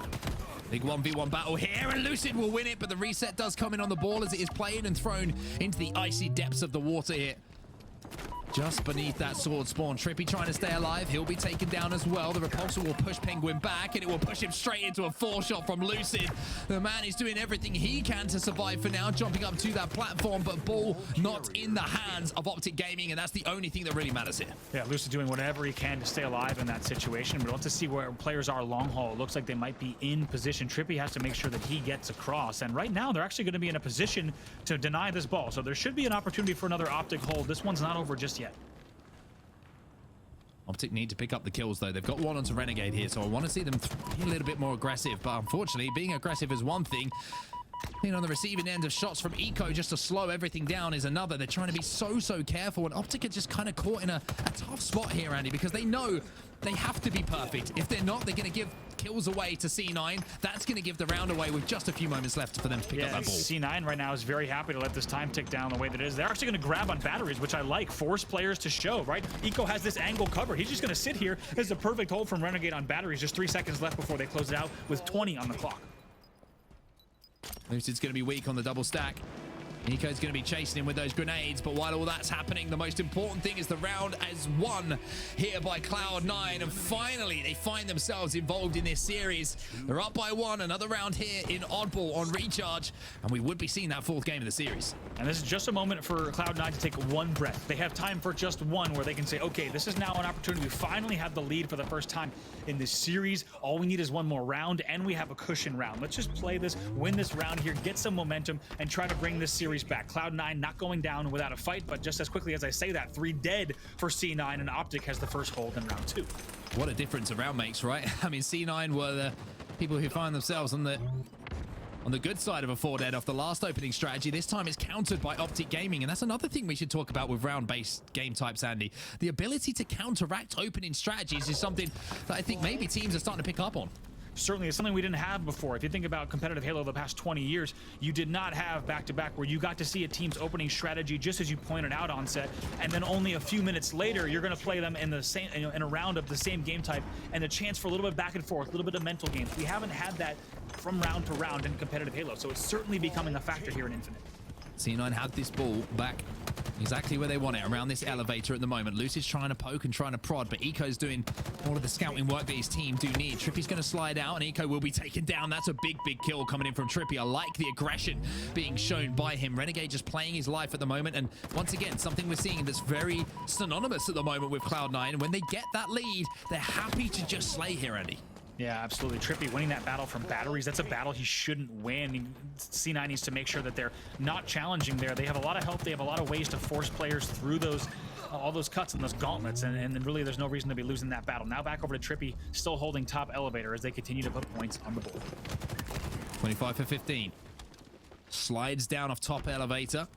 Big 1v1 battle here, and Lucid will win it, but the reset does come in on the ball as it is played and thrown into the icy depths of the water here. Just beneath that sword spawn. TriPPPeY trying to stay alive. He'll be taken down as well. The repulsor will push Penguin back, and it will push him straight into a 4-shot from Lucid. The man is doing everything he can to survive for now, jumping up to that platform, but ball not in the hands of Optic Gaming, and that's the only thing that really matters here. Yeah,
Lucid doing whatever he can to stay alive in that situation. But we'll have to see where players are long haul. It looks like they might be in position. TriPPPeY has to make sure that he gets across. And right now, they're actually going to be in a position to deny this ball. So there should be an opportunity for another Optic hold. This one's not over just yet.
Optic need to pick up the kills, though. They've got one onto Renegade here, so I want to see them be a little bit more aggressive. But unfortunately, being aggressive is one thing. Being on the receiving end of shots from Eco just to slow everything down is another. They're trying to be so careful, and Optic are just kind of caught in a tough spot here, Andy, because they know they have to be perfect. If they're not, they're going to give kills away to C9. That's going to give the round away with just a few moments left for them to pick up that ball.
C9 right now is very happy to let this time tick down the way that it is. They're actually going to grab on batteries, which I like. Force players to show, right? Eco has this angle covered. He's just going to sit here. This is a perfect hold from Renegade on batteries. Just 3 seconds left before they close it out with 20 on the clock.
Lucid's going to be weak on the double stack. Nico's going to be chasing him with those grenades, but while all that's happening, the most important thing is the round is won here by Cloud9, and finally they find themselves involved in this series. They're up by 1, another round here in Oddball on Recharge, and we would be seeing that 4th game of the series.
And this is just a moment for Cloud9 to take one breath. They have time for just one where they can say, okay, this is now an opportunity. We finally have the lead for the first time in this series. All we need is one more round, and we have a cushion round. Let's just play this, win this round here, get some momentum, and try to bring this series back. Cloud9 not going down without a fight, but just as quickly as I say that, 3 dead for C9, and Optic has the first hold in round 2.
What a difference a round makes, right? I mean, C9 were the people who find themselves on the good side of a 4 dead off the last opening strategy. This time it's countered by Optic Gaming, and that's another thing we should talk about with round-based game types, Andy. The ability to counteract opening strategies is something that I think maybe teams are starting to pick up on.
Certainly, it's something we didn't have before. If you think about competitive Halo the past 20 years, you did not have back-to-back where you got to see a team's opening strategy, just as you pointed out on set, and then only a few minutes later, you're going to play them in the same, in a round of the same game type, and a chance for a little bit back and forth, a little bit of mental games. We haven't had that from round to round in competitive Halo, so it's certainly becoming a factor here in Infinite.
C9 had this ball back exactly where they want it, around this elevator at the moment. Lucid's trying to poke and trying to prod, but Eco's doing all of the scouting work that his team do need. TriPPPeY's going to slide out, and Eco will be taken down. That's a big kill coming in from TriPPPeY. I like the aggression being shown by him. Renegade just playing his life at the moment, and once again, something we're seeing that's very synonymous at the moment with Cloud9. When they get that lead, they're happy to just slay here, Andy.
Yeah, absolutely. TriPPPeY winning that battle from batteries, that's a battle he shouldn't win. C9 needs to make sure that they're not challenging there. They have a lot of help. They have a lot of ways to force players through those all those cuts and those gauntlets, and really there's no reason to be losing that battle. Now back over to TriPPPeY, still holding top elevator as they continue to put points on the board.
25 for 15. Slides down off top elevator.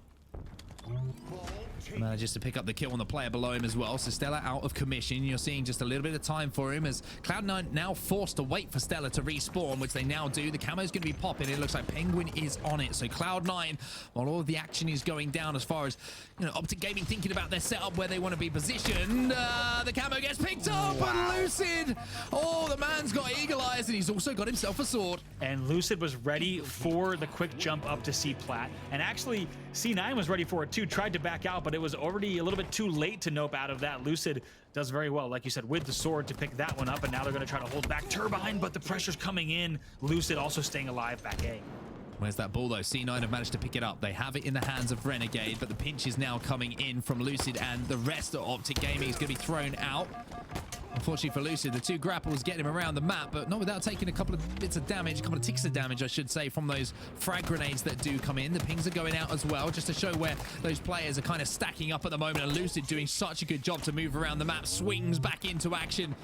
Manages to pick up the kill on the player below him as well. So StelluR out of commission. You're seeing just a little bit of time for him as Cloud9 now forced to wait for StelluR to respawn, which they now do. The camo's going to be popping. It looks like Penguin is on it. So Cloud9, while all of the action is going down as far as, you know, Optic Gaming thinking about their setup where they want to be positioned, the camo gets picked up, and Lucid, oh, the man's got eagle eyes, and he's also got himself a sword.
And Lucid was ready for the quick jump up to C-Plat, and actually C9 was ready for it too, tried to back out, but it was already a little bit too late to nope out of that. Lucid does very well, like you said, with the sword to pick that one up, and now they're going to try to hold back Turbine, but the pressure's coming in. Lucid also staying alive back A.
Where's that ball, though? C9 have managed to pick it up. They have it in the hands of Renegade, but the pinch is now coming in from Lucid, and the rest of Optic Gaming is going to be thrown out. Unfortunately for Lucid, the 2 grapples get him around the map, but not without taking a couple of bits of damage, a couple of ticks of damage, I should say, from those frag grenades that do come in. The pings are going out as well, just to show where those players are kind of stacking up at the moment. And Lucid doing such a good job to move around the map, swings back into action.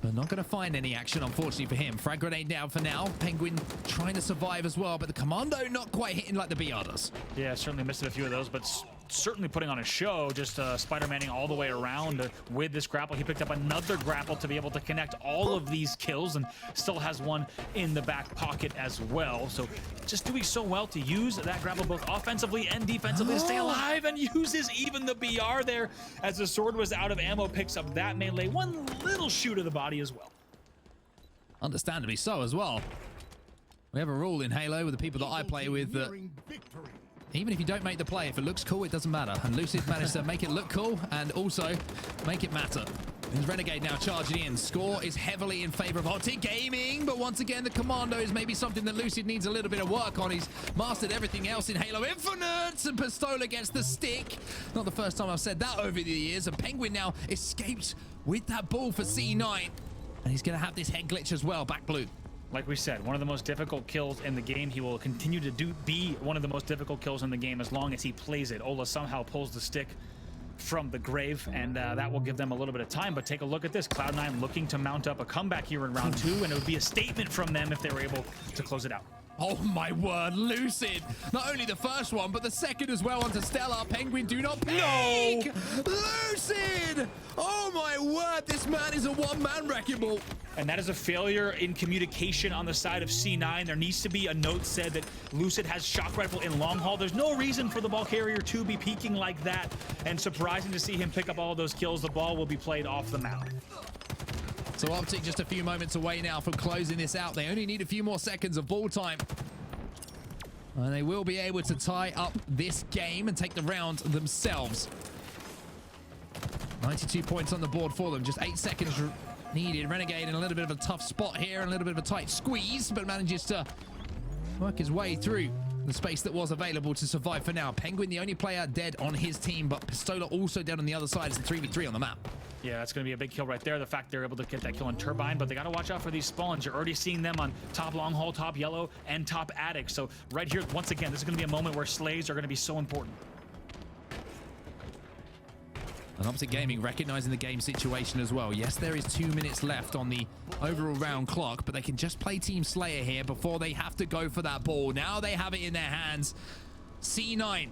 But not going to find any action, unfortunately for him. Frag grenade down for now. Penguin trying to survive as well, but the Commando not quite hitting like the BR does.
Yeah, certainly missed a few of those, but certainly putting on a show, just Spider-Manning all the way around with this grapple. He picked up another grapple to be able to connect all of these kills and still has one in the back pocket as well. So just doing so well to use that grapple both offensively and defensively to stay alive, and uses even the BR there as the sword was out of ammo, picks up that melee. One little shoot to the body as well.
Understandably so as well. We have a rule in Halo with the people that I play with that even if you don't make the play, if it looks cool, it doesn't matter. And Lucid managed to make it look cool and also make it matter. There's Renegade now charging in. Score is heavily in favor of Optic Gaming, but once again, the Commando is maybe something that Lucid needs a little bit of work on. He's mastered everything else in Halo Infinite, and Pistola gets the stick. Not the first time I've said that over the years. And Penguin now escaped with that ball for C9. And he's going to have this head glitch as well, back blue.
Like we said, one of the most difficult kills in the game. He will continue to be one of the most difficult kills in the game as long as he plays it. Ola somehow pulls the stick from the grave, and that will give them a little bit of time. But take a look at this. Cloud9 looking to mount up a comeback here in round 2, and it would be a statement from them if they were able to close it out.
Oh my word, Lucid. Not only the first one, but the second as well onto StelluR. Penguin do not pick. No! Lucid! Oh my word, this man is a one-man wrecking ball.
And that is a failure in communication on the side of C9. There needs to be a note said that Lucid has shock rifle in long haul. There's no reason for the ball carrier to be peeking like that. And surprising to see him pick up all those kills. The ball will be played off the map.
So Optic just a few moments away now from closing this out. They only need a few more seconds of ball time. And they will be able to tie up this game and take the round themselves. 92 points on the board for them. Just 8 seconds needed. Renegade in a little bit of a tough spot here, and a little bit of a tight squeeze, but manages to work his way through the space that was available to survive for now. Penguin, the only player dead on his team, but Pistola also dead on the other side. It's a 3v3 on the map.
Yeah, that's going to be a big kill right there. The fact they're able to get that kill on Turbine, but they got to watch out for these spawns. You're already seeing them on top long haul, top yellow, and top attic. So right here, once again, this is going to be a moment where slays are going to be so important.
And Optic Gaming recognizing the game situation as well. Yes, there is 2 minutes left on the overall round clock, but they can just play Team Slayer here before they have to go for that ball. Now they have it in their hands. C9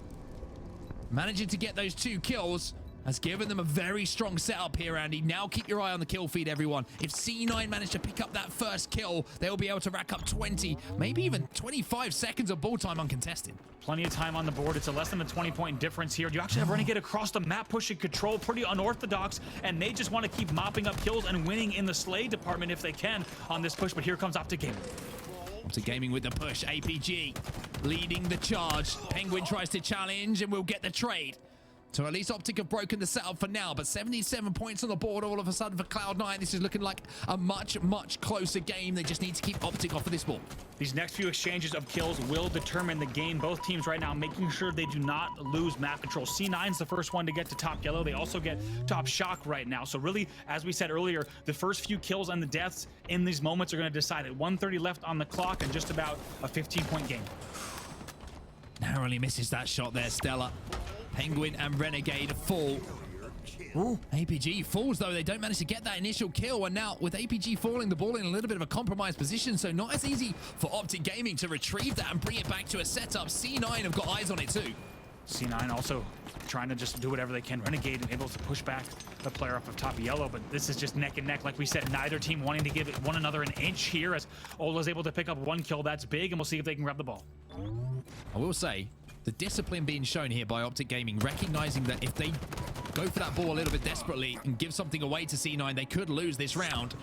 managing to get those 2 kills has given them a very strong setup here, Andy. Now keep your eye on the kill feed, everyone. If C9 manage to pick up that first kill, they'll be able to rack up 20, maybe even 25 seconds of ball time uncontested.
Plenty of time on the board. It's a less than a 20-point difference here. You actually have Renegade across the map pushing control, pretty unorthodox, and they just want to keep mopping up kills and winning in the Slay department if they can on this push. But here comes Optic Gaming.
Optic Gaming with the push. APG leading the charge. Penguin tries to challenge and will get the trade. So at least Optic have broken the setup for now, but 77 points on the board all of a sudden for Cloud9. This is looking like a much, much closer game. They just need to keep Optic off of this ball.
These next few exchanges of kills will determine the game. Both teams right now making sure they do not lose map control. C9's the first one to get to top yellow. They also get top shock right now. So really, as we said earlier, the first few kills and the deaths in these moments are going to decide it. 1:30 left on the clock and just about a 15-point game.
Narrowly misses that shot there, StelluR. Penguin and Renegade fall. Ooh, APG falls, though. They don't manage to get that initial kill. And now, with APG falling, the ball in a little bit of a compromised position. So not as easy for Optic Gaming to retrieve that and bring it back to a setup. C9 have got eyes on it, too.
C9 also trying to just do whatever they can. Renegade able to push back the player off of top yellow, but this is just neck and neck. Like we said, neither team wanting to give one another an inch here, as Ola's able to pick up 1 kill. That's big, and we'll see if they can grab the ball.
I will say, the discipline being shown here by Optic Gaming, recognizing that if they go for that ball a little bit desperately and give something away to C9, they could lose this round,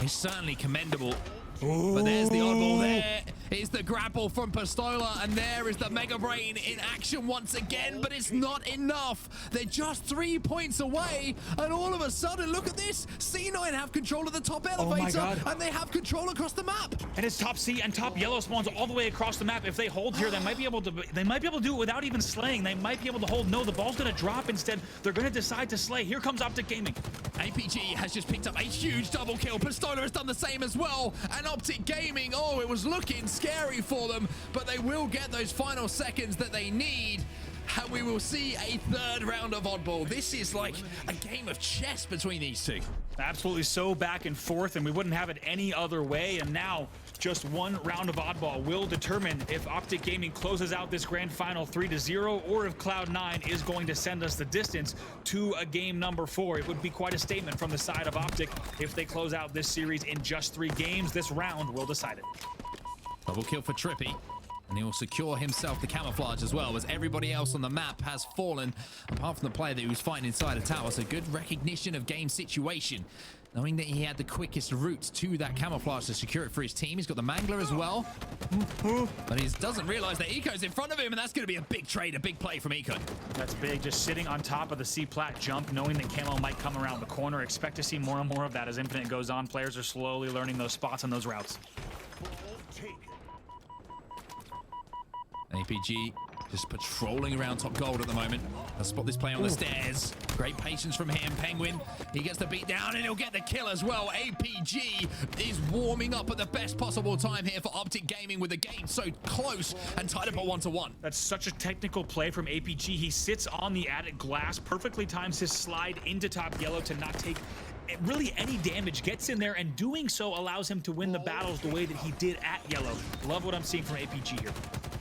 is certainly commendable. Ooh. But there's the oddball there. is the grapple from Pistola, and there is the Mega Brain in action once again, but it's not enough. They're just 3 points away, and all of a sudden, look at this. C9 have control of the top elevator, and they have control across the map.
And it's top C and top yellow spawns all the way across the map. If they hold here, they might be able to do it without even slaying. They might be able to hold. No, the ball's gonna drop instead. They're gonna decide to slay. Here comes Optic Gaming.
APG has just picked up a huge double kill. Pistola has done the same as well. And Optic Gaming, oh, it was looking scary for them, but they will get those final seconds that they need. And we will see a third round of Oddball. This is like a game of chess between these two.
Absolutely so back and forth, and we wouldn't have it any other way. And now just one round of Oddball will determine if Optic Gaming closes out this grand final 3-0 or if Cloud9 is going to send us the distance to a game number 4. It would be quite a statement from the side of Optic if they close out this series in just 3 games. This round will decide it.
Double kill for Trippy. And he will secure himself the camouflage as well, as everybody else on the map has fallen, apart from the player that he was fighting inside a tower. So good recognition of game situation, knowing that he had the quickest route to that camouflage to secure it for his team. He's got the Mangler as well, but he doesn't realize that Eco's in front of him, and that's going to be a big trade, a big play from Eco.
That's big, just sitting on top of the C-plat jump, knowing that Camo might come around the corner. Expect to see more and more of that as Infinite goes on. Players are slowly learning those spots and those routes.
APG just patrolling around top gold at the moment. Let's spot this play on the stairs. Great patience from him. Penguin, he gets the beat down and he'll get the kill as well. APG is warming up at the best possible time here for Optic Gaming, with the game so close and tied up at 1-1.
That's such a technical play from APG. He sits on the attic glass, perfectly times his slide into top yellow to not take really any damage, gets in there, and doing so allows him to win the battles the way that he did at yellow. Love what I'm seeing from APG here.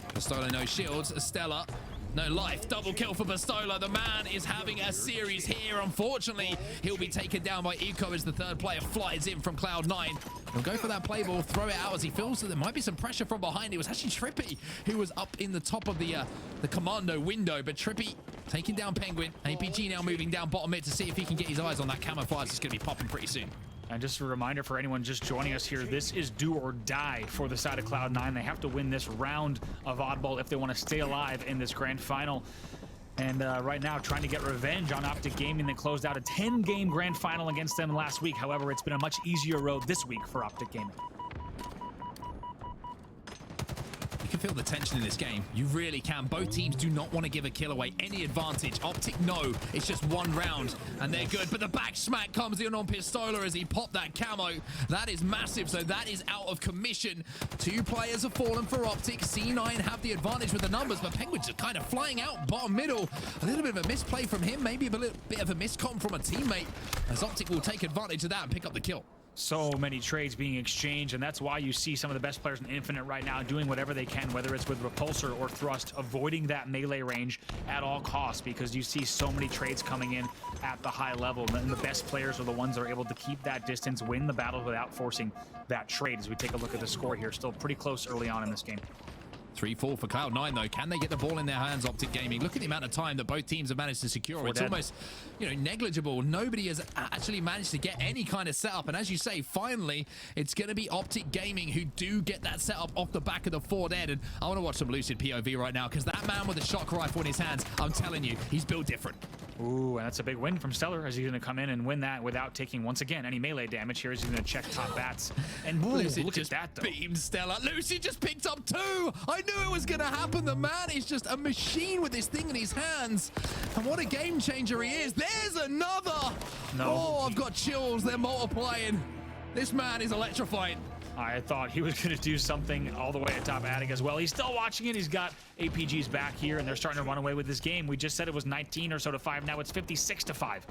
Pistola, no shields. StelluR, no life. Double kill for Pistola. The man is having a series here. Unfortunately, he'll be taken down by Eco as the third player flies in from Cloud9. He'll go for that play ball, throw it out as he feels that there might be some pressure from behind. It was actually Trippy who was up in the top of the commando window, but Trippy taking down Penguin. APG now moving down bottom mid to see if he can get his eyes on that camouflage. It's going to be popping pretty soon.
And just a reminder for anyone just joining us here, this is do or die for the side of Cloud9. They have to win this round of Oddball if they want to stay alive in this grand final. And right now, trying to get revenge on Optic Gaming. They closed out a 10-game grand final against them last week. However, it's been a much easier road this week for Optic Gaming.
You can feel the tension in this game. You really can. Both teams do not want to give a kill away any advantage. Optic, no. It's just one round, and they're good. But the back smack comes in on Pistola as he popped that camo. That is massive, so that is out of commission. 2 players have fallen for Optic. C9 have the advantage with the numbers, but Penguins are kind of flying out bottom middle. A little bit of a misplay from him, maybe a little bit of a miscom from a teammate, as Optic will take advantage of that and pick up the kill.
So many trades being exchanged, and that's why you see some of the best players in Infinite right now doing whatever they can, whether it's with Repulsor or Thrust, avoiding that melee range at all costs, because you see so many trades coming in at the high level, and the best players are the ones that are able to keep that distance, win the battles without forcing that trade. As we take a look at the score here, still pretty close early on in this game.
3-4 for Cloud9 though. Can they get the ball in their hands, Optic Gaming? Look at the amount of time that both teams have managed to secure. It's almost, negligible. Nobody has actually managed to get any kind of setup. And as you say, finally, it's going to be Optic Gaming who do get that setup off the back of the 4 dead. And I want to watch some Lucid POV right now, because that man with the shock rifle in his hands, I'm telling you, he's built different.
Ooh, and that's a big win from StelluR, as he's going to come in and win that without taking, once again, any melee damage here. He's going to check top bats. And ooh,
Lucid
look
just
at that, though.
Beamed StelluR. Lucid just picked up 2. I knew it was going to happen. The man is just a machine with this thing in his hands. And what a game changer he is. There's another.
No.
Oh, I've got chills. They're multiplying. This man is electrifying.
I thought he was going to do something all the way at top attic as well. He's still watching it. He's got APG's back here, and they're starting to run away with this game. We just said it was 19 or so to 5. Now it's 56 to 5.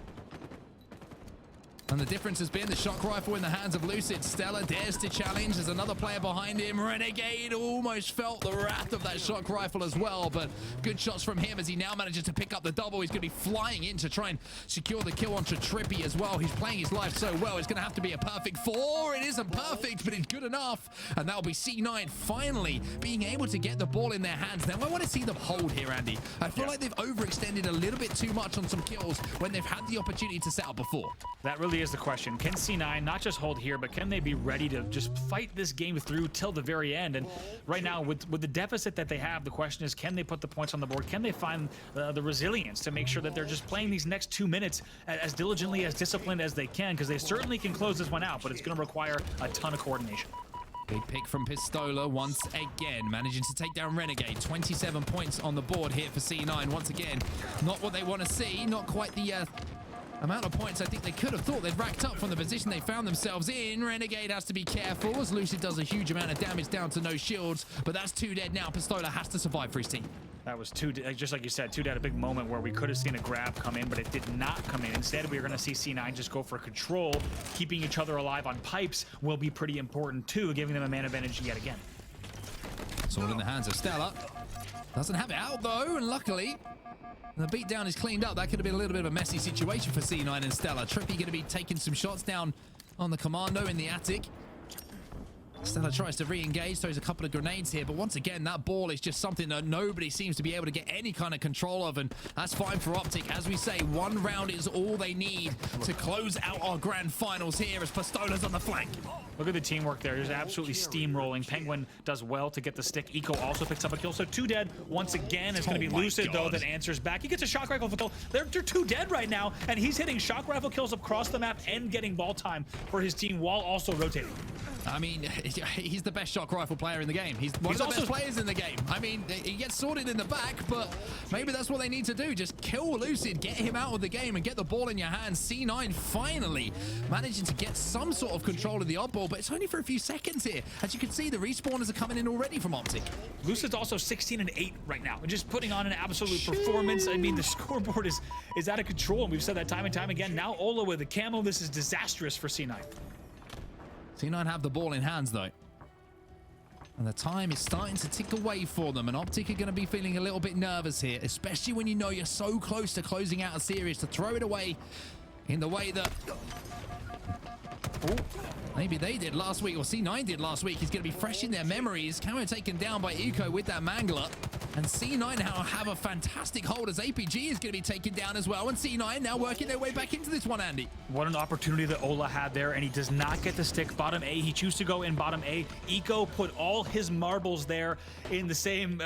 And the difference has been the shock rifle in the hands of Lucid. StelluR dares to challenge. There's another player behind him. Renegade almost felt the wrath of that shock rifle as well, but good shots from him as he now manages to pick up the double. He's going to be flying in to try and secure the kill onto Trippy as well. He's playing his life so well. It's going to have to be a perfect 4. It isn't perfect, but it's good enough. And that'll be C9 finally being able to get the ball in their hands. Now, I want to see them hold here, Andy. I feel like they've overextended a little bit too much on some kills when they've had the opportunity to set up before.
That really really is the question. Can C9 not just hold here, but can they be ready to just fight this game through till the very end? And right now, with the deficit that they have, the question is, can they put the points on the board? Can they find the resilience to make sure that they're just playing these next 2 minutes as diligently, as disciplined as they can? Because they certainly can close this one out, but it's going to require a ton of coordination.
Big pick from Pistola once again, managing to take down Renegade. 27 points on the board here for C9. Once again, not what they want to see, not quite the amount of points I think they could have thought they'd racked up from the position they found themselves in. Renegade has to be careful as Lucid does a huge amount of damage down to no shields, but that's 2 dead now. Pistola has to survive for his team.
That was just like you said, 2 dead, a big moment where we could have seen a grab come in, but it did not come in. Instead, we are going to see C9 just go for control. Keeping each other alive on pipes will be pretty important too, giving them a man advantage yet again.
It's all in the hands of StelluR. Doesn't have it out though, and luckily the beatdown is cleaned up. That could have been a little bit of a messy situation for C9 and StelluR. TriPPPeY going to be taking some shots down on the commando in the attic. StelluR tries to re-engage, throws a couple of grenades here, but once again, that ball is just something that nobody seems to be able to get any kind of control of, and that's fine for Optic. As we say, 1 round is all they need to close out our grand finals here as Pistola's on the flank.
Look at the teamwork there. There's absolutely steamrolling. Penguin does well to get the stick. Eco also picks up a kill. So 2 dead once again. It's going to be Lucid, though, that answers back. He gets a shock rifle kill. They're 2 dead right now, and he's hitting shock rifle kills across the map and getting ball time for his team while also rotating.
I mean, he's the best shock rifle player in the game. He's one of the best players in the game. I mean, he gets sorted in the back, but maybe that's what they need to do. Just kill Lucid, get him out of the game, and get the ball in your hands. C9 finally managing to get some sort of control of the oddball, but it's only for a few seconds here. As you can see, the respawners are coming in already from Optic.
Lucid's also 16-8 right now, and just putting on an absolute performance. I mean, the scoreboard is out of control, and we've said that time and time again. Now Ola with the camo. This is disastrous for C9.
C9 have the ball in hands, though. And the time is starting to tick away for them. And Optic are going to be feeling a little bit nervous here, especially when you know you're so close to closing out a series. To throw it away in the way that maybe they did last week, or C9 did last week, is going to be fresh in their memories. Camo taken down by Eco with that mangler. And C9 now have a fantastic hold as APG is going to be taken down as well. And C9 now working their way back into this one, Andy.
What an opportunity that Ola had there, and he does not get the stick. Bottom A, he chooses to go in bottom A. Eco put all his marbles there in the same,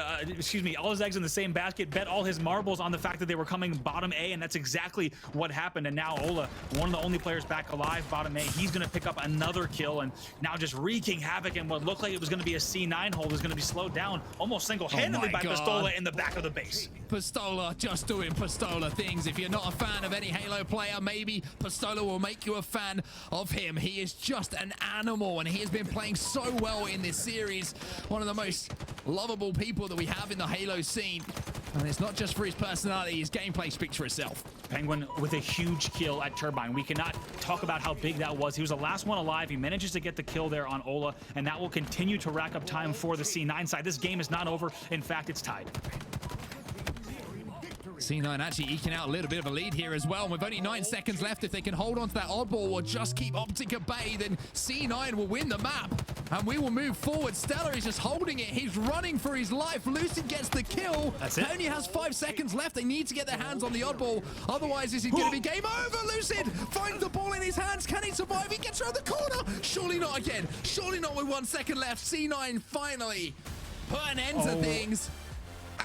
all his eggs in the same basket, bet all his marbles on the fact that they were coming bottom A, and that's exactly what happened. And now Ola, one of the only players back alive, bottom A, he's going to pick up another kill, and now just wreaking havoc. And what looked like it was going to be a C9 hold is going to be slowed down almost single-handedly by Pistola in the back of the base.
Pistola just doing Pistola things. If you're not a fan of any Halo player, maybe Pistola will make you a fan of him. He is just an animal, and he has been playing so well in this series. One of the most lovable people that we have in the Halo scene. And it's not just for his personality, his gameplay speaks for itself.
Penguin with a huge kill at Turbine. We cannot talk about how big that was. He was the last one alive. He manages to get the kill there on Ola, and that will continue to rack up time for the C9 side. This game is not over. In fact, it's tied.
C9 actually eking out a little bit of a lead here as well. And with only 9 seconds left, if they can hold on to that oddball or just keep Optic at bay, then C9 will win the map. And we will move forward. StelluR is just holding it. He's running for his life. Lucid gets the kill.
That's it.
He only has 5 seconds left. They need to get their hands on the oddball. Otherwise, this is going to be game over. Lucid finds the ball in his hands. Can he survive? He gets around the corner. Surely not again. Surely not with 1 second left. C9 finally put an end to things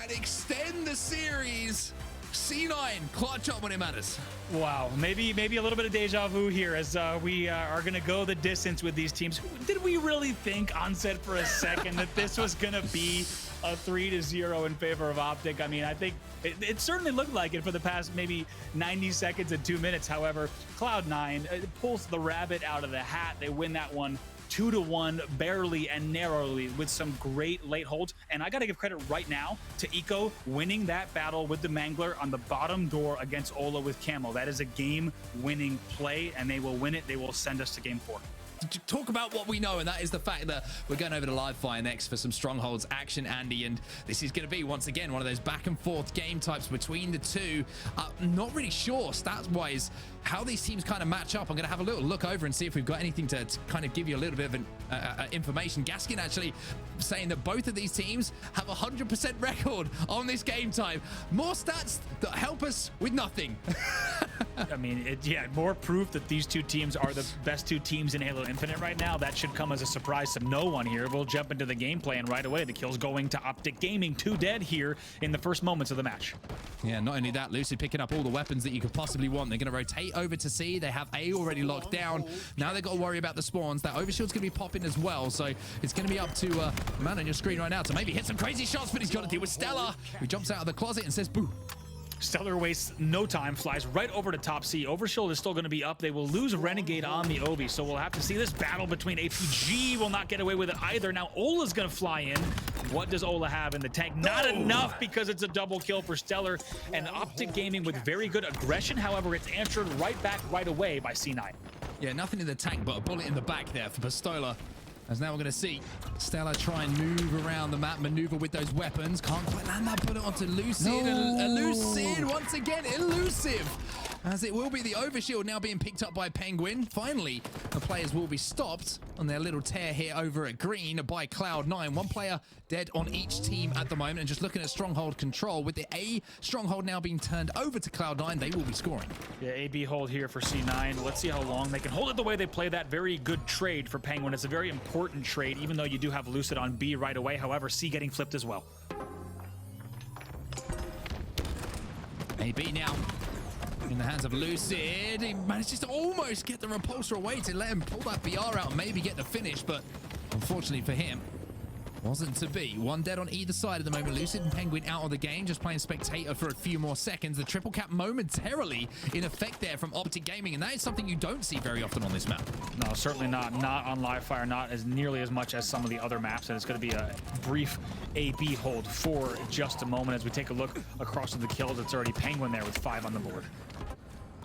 and extend the series. C9 clutch up when it matters.
Wow, maybe a little bit of deja vu here as we are going to go the distance with these teams. Did we really think on set for a second that this was going to be a 3-0 in favor of Optic? I mean, I think it certainly looked like it for the past maybe 90 seconds and 2 minutes. However, Cloud9 pulls the rabbit out of the hat. They win that one 2-1, barely and narrowly, with some great late holds. And I got to give credit right now to Eco winning that battle with the Mangler on the bottom door against Ola with Camo. That is a game-winning play, and they will win it. They will send us to game 4.
Talk about what we know, and that is the fact that we're going over to live fire next for some Strongholds action, Andy, and this is going to be once again one of those back and forth game types between the two. Not really sure stats wise how these teams kind of match up. I'm going to have a little look over and see if we've got anything to kind of give you a little bit of information. Gaskin actually saying that both of these teams have 100% record on this game time. More stats that help us with nothing.
I mean, more proof that these two teams are the best two teams in Halo Infinite right now. That should come as a surprise to no one here. We'll jump into the gameplay, and right away, the kill's going to Optic Gaming. 2 dead here in the first moments of the match.
Yeah, not only that, Lucid picking up all the weapons that you could possibly want. They're going to rotate over to C. They have A already locked down. Now they've got to worry about the spawns. That overshield's going to be popping as well, so it's going to be up to the man on your screen right now to maybe hit some crazy shots, but he's got to deal with StelluR, who jumps out of the closet and says, boo.
StelluR wastes no time, flies right over to top C. Overshield is still going to be up. They will lose Renegade on the Obi, so we'll have to see this battle between APG. Will not get away with it either. Now Ola's going to fly in. What does Ola have in the tank? Not enough, because it's a double kill for StelluR. And Optic Gaming with very good aggression. However, it's answered right back right away by C9.
Yeah, nothing in the tank, but a bullet in the back there for Pistola. As now we're going to see StelluR try and move around the map, maneuver with those weapons. Can't quite land that bullet onto Lucid. No. Lucid, once again, elusive. As it will be the overshield now being picked up by Penguin. Finally, the players will be stopped on their little tear here over at green by Cloud9. One player dead on each team at the moment. And just looking at Stronghold control, with the A Stronghold now being turned over to Cloud9, they will be scoring.
Yeah, AB hold here for C9. Let's see how long they can hold it the way they play that. Very good trade for Penguin. It's a very important trade, even though you do have Lucid on B right away. However, C getting flipped as well.
AB now in the hands of Lucid. He manages to almost get the repulsor away to let him pull that BR out and maybe get the finish, but unfortunately for him, wasn't to be. One dead on either side at the moment. Lucid and Penguin out of the game, just playing spectator for a few more seconds. The triple cap momentarily in effect there from Optic Gaming, and that is something you don't see very often on this map.
No, certainly not. Not on Livefire, not as nearly as much as some of the other maps, and it's going to be a brief AB hold for just a moment as we take a look across to the kills. It's already Penguin there with 5 on the board.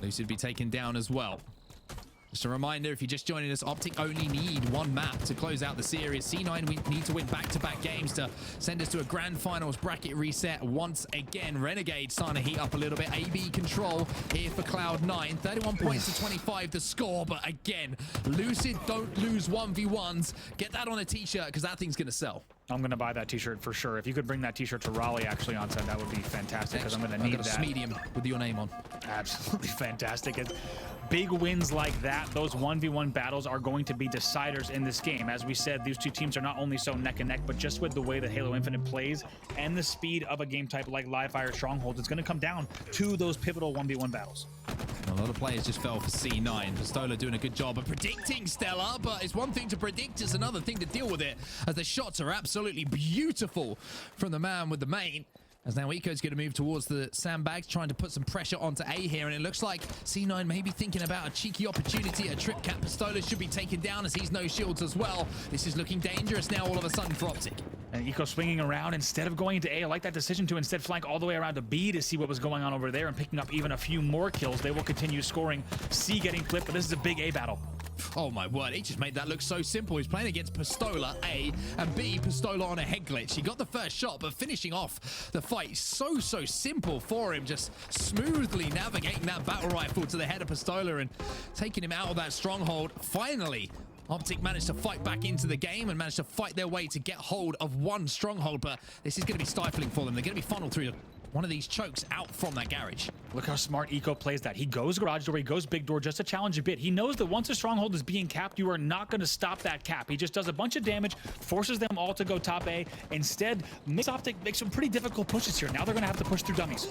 Lucid be taken down as well. Just a reminder, if you're just joining us, Optic only need 1 map to close out the series. C9, we need to win back-to-back games to send us to a grand finals bracket reset once again. Renegade starting to heat up a little bit. AB control here for Cloud9. 31 points to 25 the score, but again, Lucid don't lose 1v1s. Get that on a t-shirt, because that thing's going to sell.
I'm going to buy that t-shirt for sure. If you could bring that t-shirt to Raleigh actually on set, that would be fantastic, because I'm going to need that.
Medium with your name on.
Absolutely fantastic. It's big wins like that, those 1v1 battles are going to be deciders in this game. As we said, these two teams are not only so neck and neck, but just with the way that Halo Infinite plays and the speed of a game type like Livefire Strongholds, it's going to come down to those pivotal 1v1 battles.
A lot of players just fell for C9. Pistola doing a good job of predicting StelluR, but it's one thing to predict, it's another thing to deal with it, as the shots are absolutely beautiful from the man with the main. As now Eco's going to move towards the sandbags, trying to put some pressure onto A here, and it looks like C9 may be thinking about a cheeky opportunity. A trip cap. Pistola should be taken down as he's no shields as well. This is looking dangerous now all of a sudden for Optic.
And Eco swinging around instead of going into A. I like that decision to instead flank all the way around to B to see what was going on over there and picking up even a few more kills. They will continue scoring. C getting flipped, but this is a big A battle.
Oh my word, he just made that look so simple. He's playing against Pistola, A, and B, Pistola on a head glitch. He got the first shot, but finishing off the fight so simple for him, just smoothly navigating that battle rifle to the head of Pistola and taking him out of that stronghold. Finally, Optic managed to fight back into the game and managed to fight their way to get hold of 1 stronghold, but this is going to be stifling for them. They're going to be funneled through one of these chokes out from that garage.
Look how smart Eco plays that. He goes garage door, he goes big door just to challenge a bit. He knows that once a stronghold is being capped, you are not going to stop that cap. He just does a bunch of damage, forces them all to go top A. Instead, Optic makes some pretty difficult pushes here. Now they're going to have to push through dummies.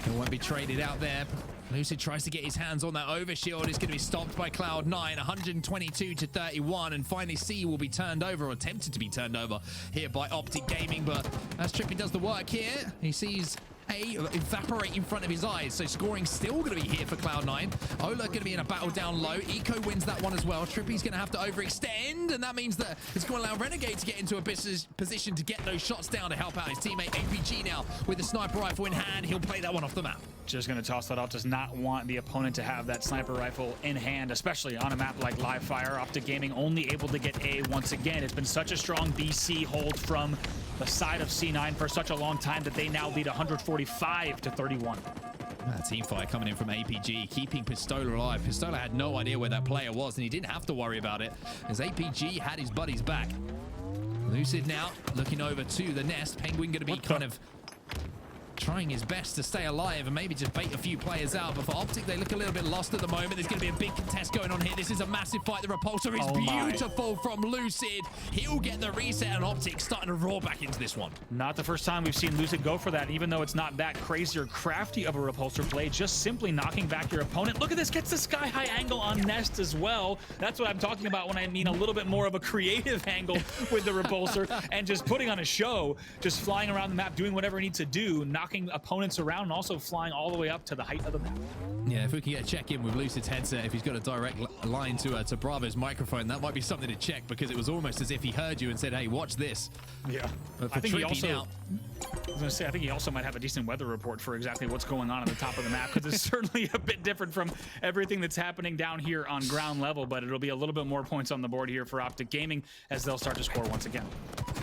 It won't be traded out there. Lucid tries to get his hands on that overshield. It's going to be stopped by Cloud9, 122 to 31, and finally C will be turned over, or attempted to be turned over here by Optic Gaming. But as Trippy does the work here, he sees A evaporate in front of his eyes, so scoring still going to be here for Cloud9. Ola going to be in a battle down low. Eco wins that one as well. Trippy's going to have to overextend, and that means that it's going to allow Renegade to get into a position to get those shots down to help out his teammate. APG now with the sniper rifle in hand. He'll play that one off the map.
Just going to toss that out. Does not want the opponent to have that sniper rifle in hand, especially on a map like Livefire. Optic Gaming only able to get A once again. It's been such a strong BC hold from the side of C9 for such a long time that they now lead 145 to 31.
Team fight coming in from APG, keeping Pistola alive. Pistola had no idea where that player was, and he didn't have to worry about it, as APG had his buddies back. Lucid now looking over to the nest. Penguin going to be kind of trying his best to stay alive and maybe just bait a few players out. But for Optic, they look a little bit lost at the moment. There's going to be a big contest going on here. This is a massive fight. The repulsor is beautiful from Lucid. He'll get the reset, and Optic starting to roar back into this one.
Not the first time we've seen Lucid go for that, even though it's not that crazy or crafty of a repulsor play, just simply knocking back your opponent. Look at this, gets the sky-high angle on Nest as well. That's what I'm talking about when I mean a little bit more of a creative angle with the repulsor and just putting on a show, just flying around the map, doing whatever he needs to do, knocking opponents around and also flying all the way up to the height of the map.
Yeah, if we can get a check in with Lucid's headset, if he's got a direct line to Bravo's microphone, that might be something to check, because it was almost as if he heard you and said, hey, watch this.
Yeah.
I think he also...
I was going to say, I think he also might have a decent weather report for exactly what's going on at the top of the map, because it's certainly a bit different from everything that's happening down here on ground level, but it'll be a little bit more points on the board here for Optic Gaming as they'll start to score once again.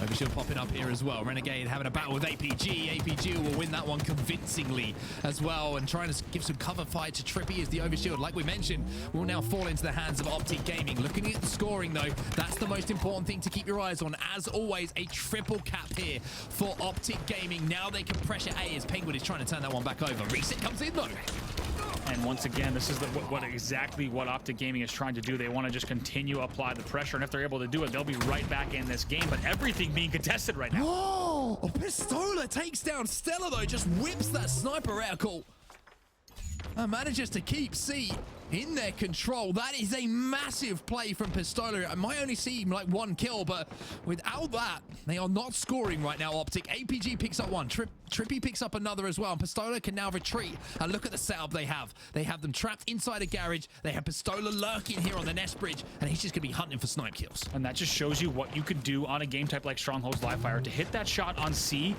Overshield popping up here as well. Renegade having a battle with APG. APG will win that one convincingly as well, and trying to give some cover fire to TriPPPeY as the overshield, like we mentioned, will now fall into the hands of Optic Gaming. Looking at the scoring though, that's the most important thing to keep your eyes on. As always, a triple cap here for Optic Gaming. Now they can pressure A as Penguin is trying to turn that one back over. Reset comes in though.
And once again, this is exactly what Optic Gaming is trying to do. They want to just continue to apply the pressure, and if they're able to do it, they'll be right back in this game. But everything being contested right now.
Oh, Pistola takes down StelluR though, just whips that sniper reticle and manages to keep C in their control. That is a massive play from Pistola. It might only seem like one kill, but without that, they are not scoring right now, Optic. APG picks up one. TriPPPeY picks up another as well, and Pistola can now retreat. And look at the setup they have. They have them trapped inside a garage. They have Pistola lurking here on the nest bridge, and he's just going to be hunting for snipe kills.
And that just shows you what you could do on a game type like Strongholds Live Fire. To hit that shot on C,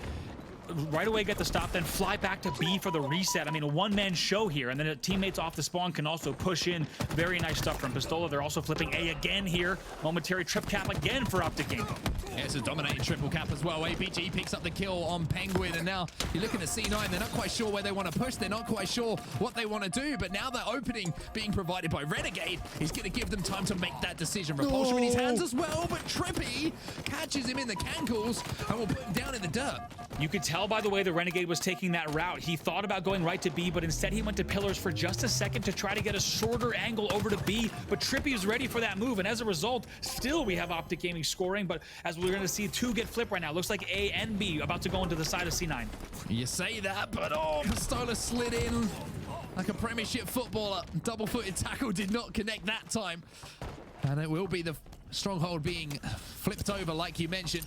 right away get the stop, then fly back to B for the reset. I mean, a one-man show here, and then the teammates off the spawn can also push in. Very nice stuff from Pistola. They're also flipping A again here. Momentary trip cap again for Optic Gaming.
Yeah, it's a dominating triple cap as well. APG picks up the kill on Penguin, and now you're looking at C9. They're not quite sure where they want to push. They're not quite sure what they want to do, but now that opening being provided by Renegade is going to give them time to make that decision. Repulsion in his hands as well, but TriPPPeY catches him in the cankles and will put him down in the dirt.
You could tell by the way the Renegade was taking that route. He thought about going right to B, but instead he went to pillars for just a second to try to get a shorter angle over to B, but TriPPPeY is ready for that move, and as a result, still we have Optic Gaming scoring, but as we're going to see, two get flipped right now. Looks like A and B about to go into the side of C9.
You say that, but oh, Pistola slid in like a Premiership footballer. Double-footed tackle did not connect that time, and it will be the Stronghold being flipped over like you mentioned.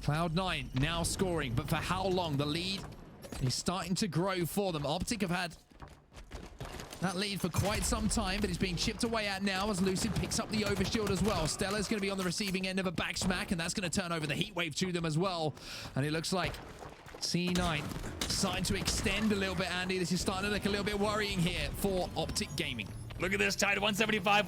Cloud9 now scoring, but for how long? The lead is starting to grow for them. Optic have had that lead for quite some time, but it's being chipped away at now as Lucid picks up the overshield as well. StelluR's going to be on the receiving end of a back smack, and that's going to turn over the heat wave to them as well. And it looks like C9 starting to extend a little bit, Andy. This is starting to look a little bit worrying here for Optic Gaming.
Look at this, tied 175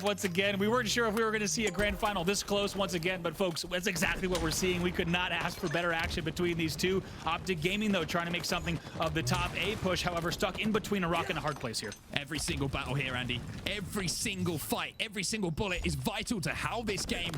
once again. We weren't sure if we were going to see a grand final this close once again, but folks, that's exactly what we're seeing. We could not ask for better action between these two. Optic Gaming, though, trying to make something of the top A push, however, stuck in between a rock and a hard place here.
Every single battle here, Andy, every single fight, every single bullet is vital to how this game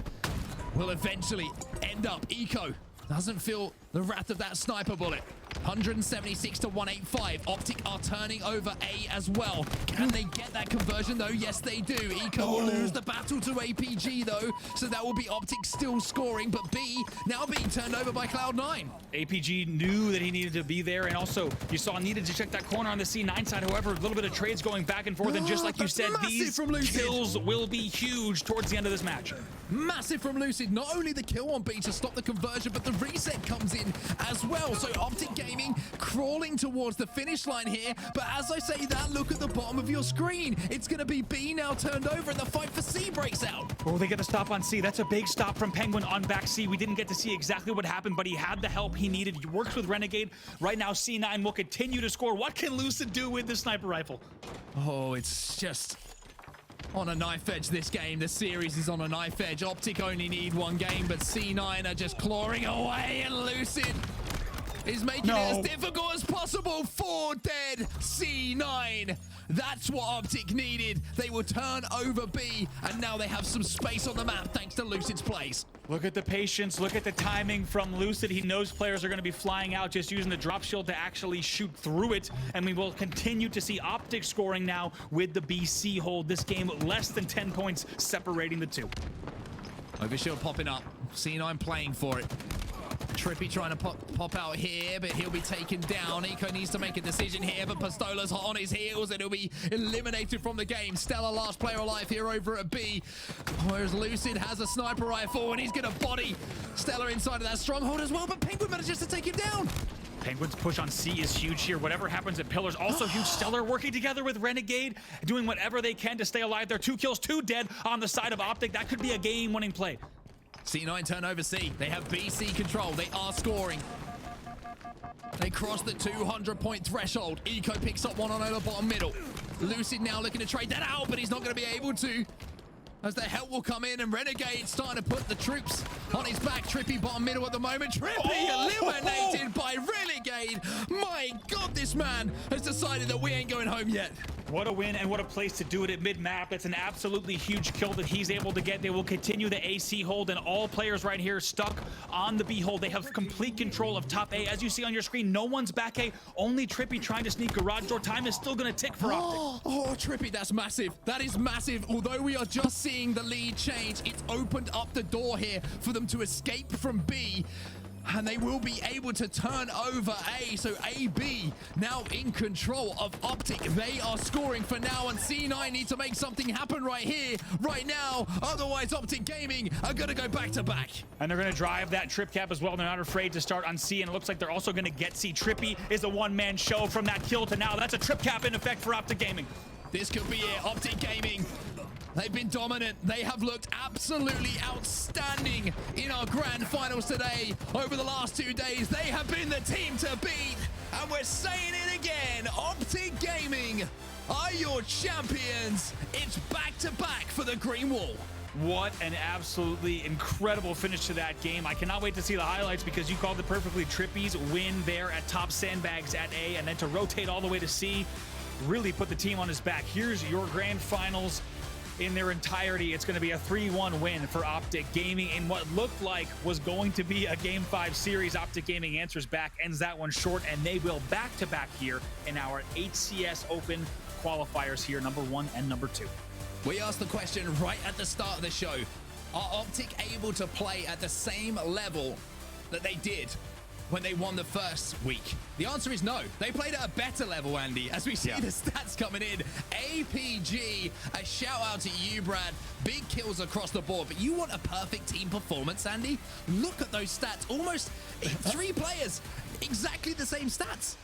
will eventually end up. Eco doesn't feel the wrath of that sniper bullet. 176 to 185. Optic are turning over A as well. Can they get that conversion though? Yes, they do. Eco will lose the battle to APG though, so that will be Optic still scoring, but B now being turned over by Cloud9.
APG knew that he needed to be there, and also you saw needed to check that corner on the C9 side. However, a little bit of trades going back and forth, and just like you said, these kills will be huge towards the end of this match.
Massive from Lucid. Not only the kill on B to stop the conversion, but the reset comes in as well. So Optic Gaming crawling towards the finish line here. But as I say that, look at the bottom of your screen. It's going to be B now turned over, and the fight for C breaks out.
Oh, they get a stop on C. That's a big stop from Penguin on back C. We didn't get to see exactly what happened, but he had the help he needed. He works with Renegade. Right now, C9 will continue to score. What can Lucid do with the sniper rifle?
Oh, it's just on a knife edge this game. The series is on a knife edge. Optic only need one game, but C9 are just clawing away, and Lucid is making it as difficult as possible for dead C9. That's what Optic needed. They will turn over B, and now they have some space on the map thanks to Lucid's plays.
Look at the patience. Look at the timing from Lucid. He knows players are going to be flying out, just using the drop shield to actually shoot through it. And we will continue to see Optic scoring now with the BC hold. This game less than 10 points separating the two.
Overshield popping up. C9 playing for it. Trippy trying to pop out here, but he'll be taken down. Eco needs to make a decision here, but Pistola's hot on his heels, and he'll be eliminated from the game. StelluR, last player alive here over at B. Whereas Lucid has a sniper rifle, and he's going to body StelluR inside of that stronghold as well, but Penguin manages to take him down.
Penguin's push on C is huge here. Whatever happens at Pillars, also huge. StelluR working together with Renegade, doing whatever they can to stay alive. They're 2 kills, 2 dead on the side of Optic. That could be a game-winning play.
C9 turn over C. They have BC control. They are scoring. They cross the 200-point threshold. Eco picks up one on over bottom middle. Lucid now looking to trade that out, but he's not going to be able to, as the help will come in, and Renegade starting to put the troops on his back. Trippy bottom middle at the moment. Trippy eliminated by Renegade. My God, this man has decided that we ain't going home yet.
What a win, and what a place to do it at mid-map. It's an absolutely huge kill that he's able to get. They will continue the AC hold, and all players right here stuck on the B hold. They have complete control of top A. As you see on your screen, no one's back A. Only Trippy trying to sneak garage door. Time is still going to tick for Optic.
Oh, Trippy, that's massive. That is massive. Although we are just seeing the lead change, it's opened up the door here for them to escape from B. And they will be able to turn over A. So AB now in control of Optic. They are scoring for now, and C9 need to make something happen right here, right now. Otherwise, Optic Gaming are going to go back to back.
And they're going to drive that trip cap as well. They're not afraid to start on C, and it looks like they're also going to get C. Trippy is a one-man show from that kill to now. That's a trip cap in effect for Optic Gaming.
This could be it. Optic Gaming, they've been dominant. They have looked absolutely outstanding in our grand finals today. Over the last 2 days, they have been the team to beat. And we're saying it again. Optic Gaming are your champions. It's back-to-back for the Green Wall.
What an absolutely incredible finish to that game. I cannot wait to see the highlights, because you called it perfectly. Trippy's win there at top sandbags at A, and then to rotate all the way to C, really put the team on his back. Here's your grand finals in their entirety. It's going to be a 3-1 win for Optic Gaming in what looked like was going to be a Game 5 series. Optic Gaming answers back, ends that one short, and they will back-to-back here in our HCS Open qualifiers here, number 1 and number 2.
We asked the question right at the start of the show. Are Optic able to play at the same level that they did when they won the first week? The answer is no. They played at a better level, Andy, as we see the stats coming in. APG, a shout out to you, Brad. Big kills across the board, but you want a perfect team performance, Andy? Look at those stats. Almost 3 players, exactly the same stats.